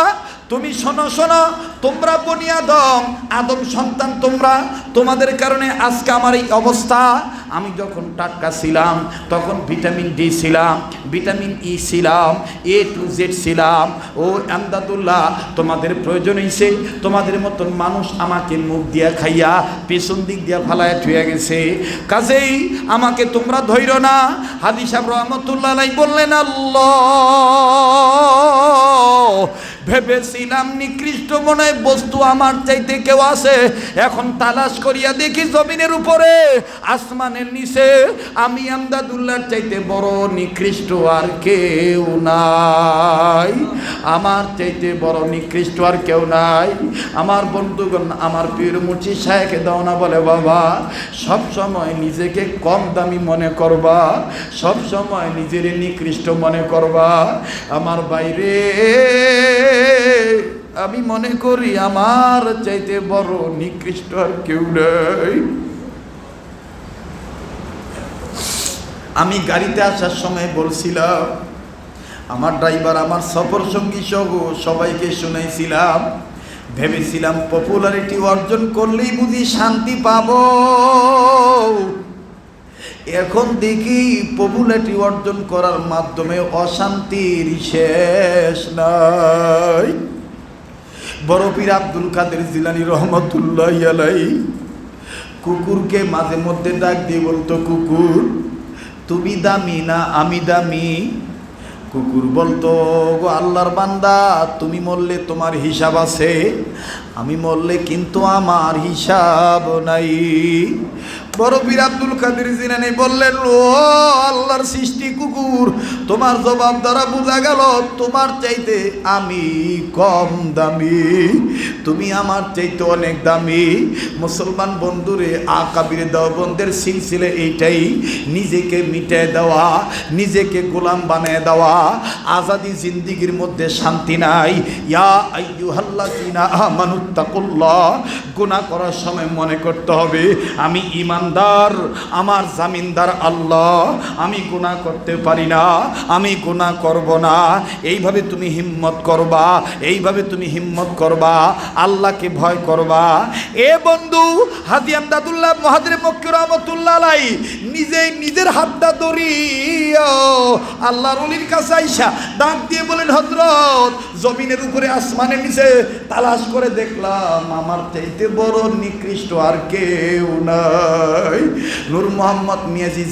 তুমি শোনো শোনো, তোমরা বনি আদম, আদম সন্তান তোমরা, তোমাদের কারণে আজকে আমার এই অবস্থা। আমি যখন টাটকা ছিলাম তখন ভিটামিন ডি ছিলাম, ভিটামিন ই ছিলাম, এ টু জেড ছিলাম। ও আমদাদুল্লাহ, তোমাদের প্রয়োজন হয়েছে, তোমাদের মতন মানুষ আমাকে মুখ দিয়া খাইয়া পেছন দিক দিয়া ফালায় থুয়ে গেছে, কাজেই আমাকে তোমরা ধৈর্য না। হাদি সাহেব রহমতুল্লাহ আলাইহি বললেন, আল্লাহ, ভেবেছিলাম নিকৃষ্ট মনে বস্তু আমার চাইতে কেউ আছে, এখন তালাশ করিয়া দেখি জমিনের উপরে, আসমানের নিচে আমি আমদাদুল্লাহর চাইতে বড় নিকৃষ্ট আর কেউ নাই, আমার চাইতে বড় নিকৃষ্ট আর কেউ নাই। আমার বন্ধুগণ, আমার পীর মুর্শিদ শায়েখ দাওনা বলে, বাবা সব সময় নিজেকে কম দামি মনে করবা, সব সময় নিজের নিকৃষ্ট মনে করবা। আমার বাইরে আমি মনে করি আমার চাইতে বড় নিকৃষ্ট আর কেউ নেই। আমি গাড়িতে আসার সময় বলছিলাম, আমার ড্রাইভার, আমার সফর সঙ্গী সহ সবাইকে শুনাইছিলাম, ভেবেছিলাম পপুলারিটি অর্জন করলেই বুঝি শান্তি পাবো। এখন দেখি পপুলারিটি অর্জন করার মাধ্যমে অশান্তির শেষ নাই। বড় পীর আব্দুল কাদের জিলানী রহমতুল্লাহি আলাইহি কুকুরকে মাঝে মধ্যে ডাক দিয়ে বলতো, কুকুর তুমি দামি না আমি দামি? কুকুর বলতো, গো আল্লাহর বান্দা, তুমি মরলে তোমার হিসাব আছে, আমি মরলে কিন্তু আমার হিসাব নাই। বড় পীর আব্দুল কাদের জিলানী বললেন, ও আল্লাহর সৃষ্টি কুকুর, তোমার জবাব দ্বারা বোঝা গেল তোমার চাইতে আমি কম দামি, তুমি আমার চাইতে অনেক দামি। মুসলমান বন্ধুরে, আকাবির দেওবন্দের সিলসিলে এইটাই, নিজেকে মিটায় দেওয়া, নিজেকে গোলাম বানায় দেওয়া। আজাদি জিন্দিগির মধ্যে শান্তি নাই। ইয়া আইয়ুহাল্লাযীনা আমানুত্তাকুল্লাহ, গুনাহ করার সময় মনে করতে হবে আমি ইমানদার, আমার জামিনদার আল্লাহ, আমি গুনাহ করতে পারি না, আমি গুনাহ করব না। এইভাবে তুমি হিম্মত করবা, এইভাবে তুমি হিম্মত করবা, আল্লাহকে ভয় করবা। এ বন্ধু, হাজী আমদাদুল্লাহ মুহাদ্দির মক্কি রহমাতুল্লাহ আলাইহি নিজেই নিজের হাতটা ধরিয়া আল্লাহর ওলির কাছে আইসা ডাক দিয়ে বলেন, হযরত, জমিনের উপরে আসমানের নিচে তালাশ করে দেখলাম আমার চাইতে বড় নিকৃষ্ট আর কেউ নাই। নূর মোহাম্মদ মিয়াজি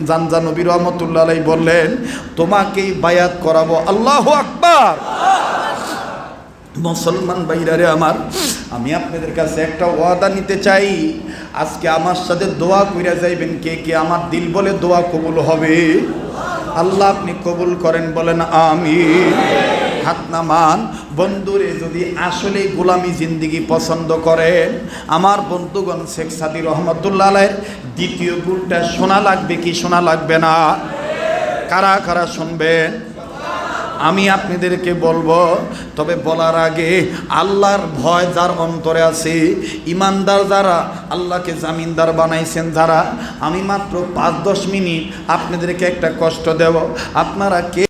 জানজানবী রহমতুল্লাহ আলাইহি বললেন, তোমাকেই বায়াত করাবো। আল্লাহু আকবার। মুসলমান ভাইরারে আমার, আমি আপনাদের কাছে একটা ওয়াদা নিতে চাই, আজকে আমার সাথে দোয়া কইরা যাইবেন। কে কে আমার দিল বলে দোয়া কবুল হবে? আল্লাহ আপনি কবুল করেন, বলেন আমিন। হাত নামান। বন্ধুরে, যদি আসলে গোলামি জিন্দিগি পছন্দ করেন, আমার বন্ধুগণ, শেখ সাদী রহমতুল্লাহ আলাইহির দ্বিতীয় গুণটা শোনা লাগবে কি শোনা লাগবে না? কারা কারা শুনবেন? আমি আপনাদেরকে বলবো, তবে বলার আগে আল্লাহর ভয় যার অন্তরে আছে, ইমানদার যারা, আল্লাহকে জামিনদার বানাইছেন যারা, আমি মাত্র 5-10 মিনিট আপনাদেরকে একটা কষ্ট দেব। আপনারা কে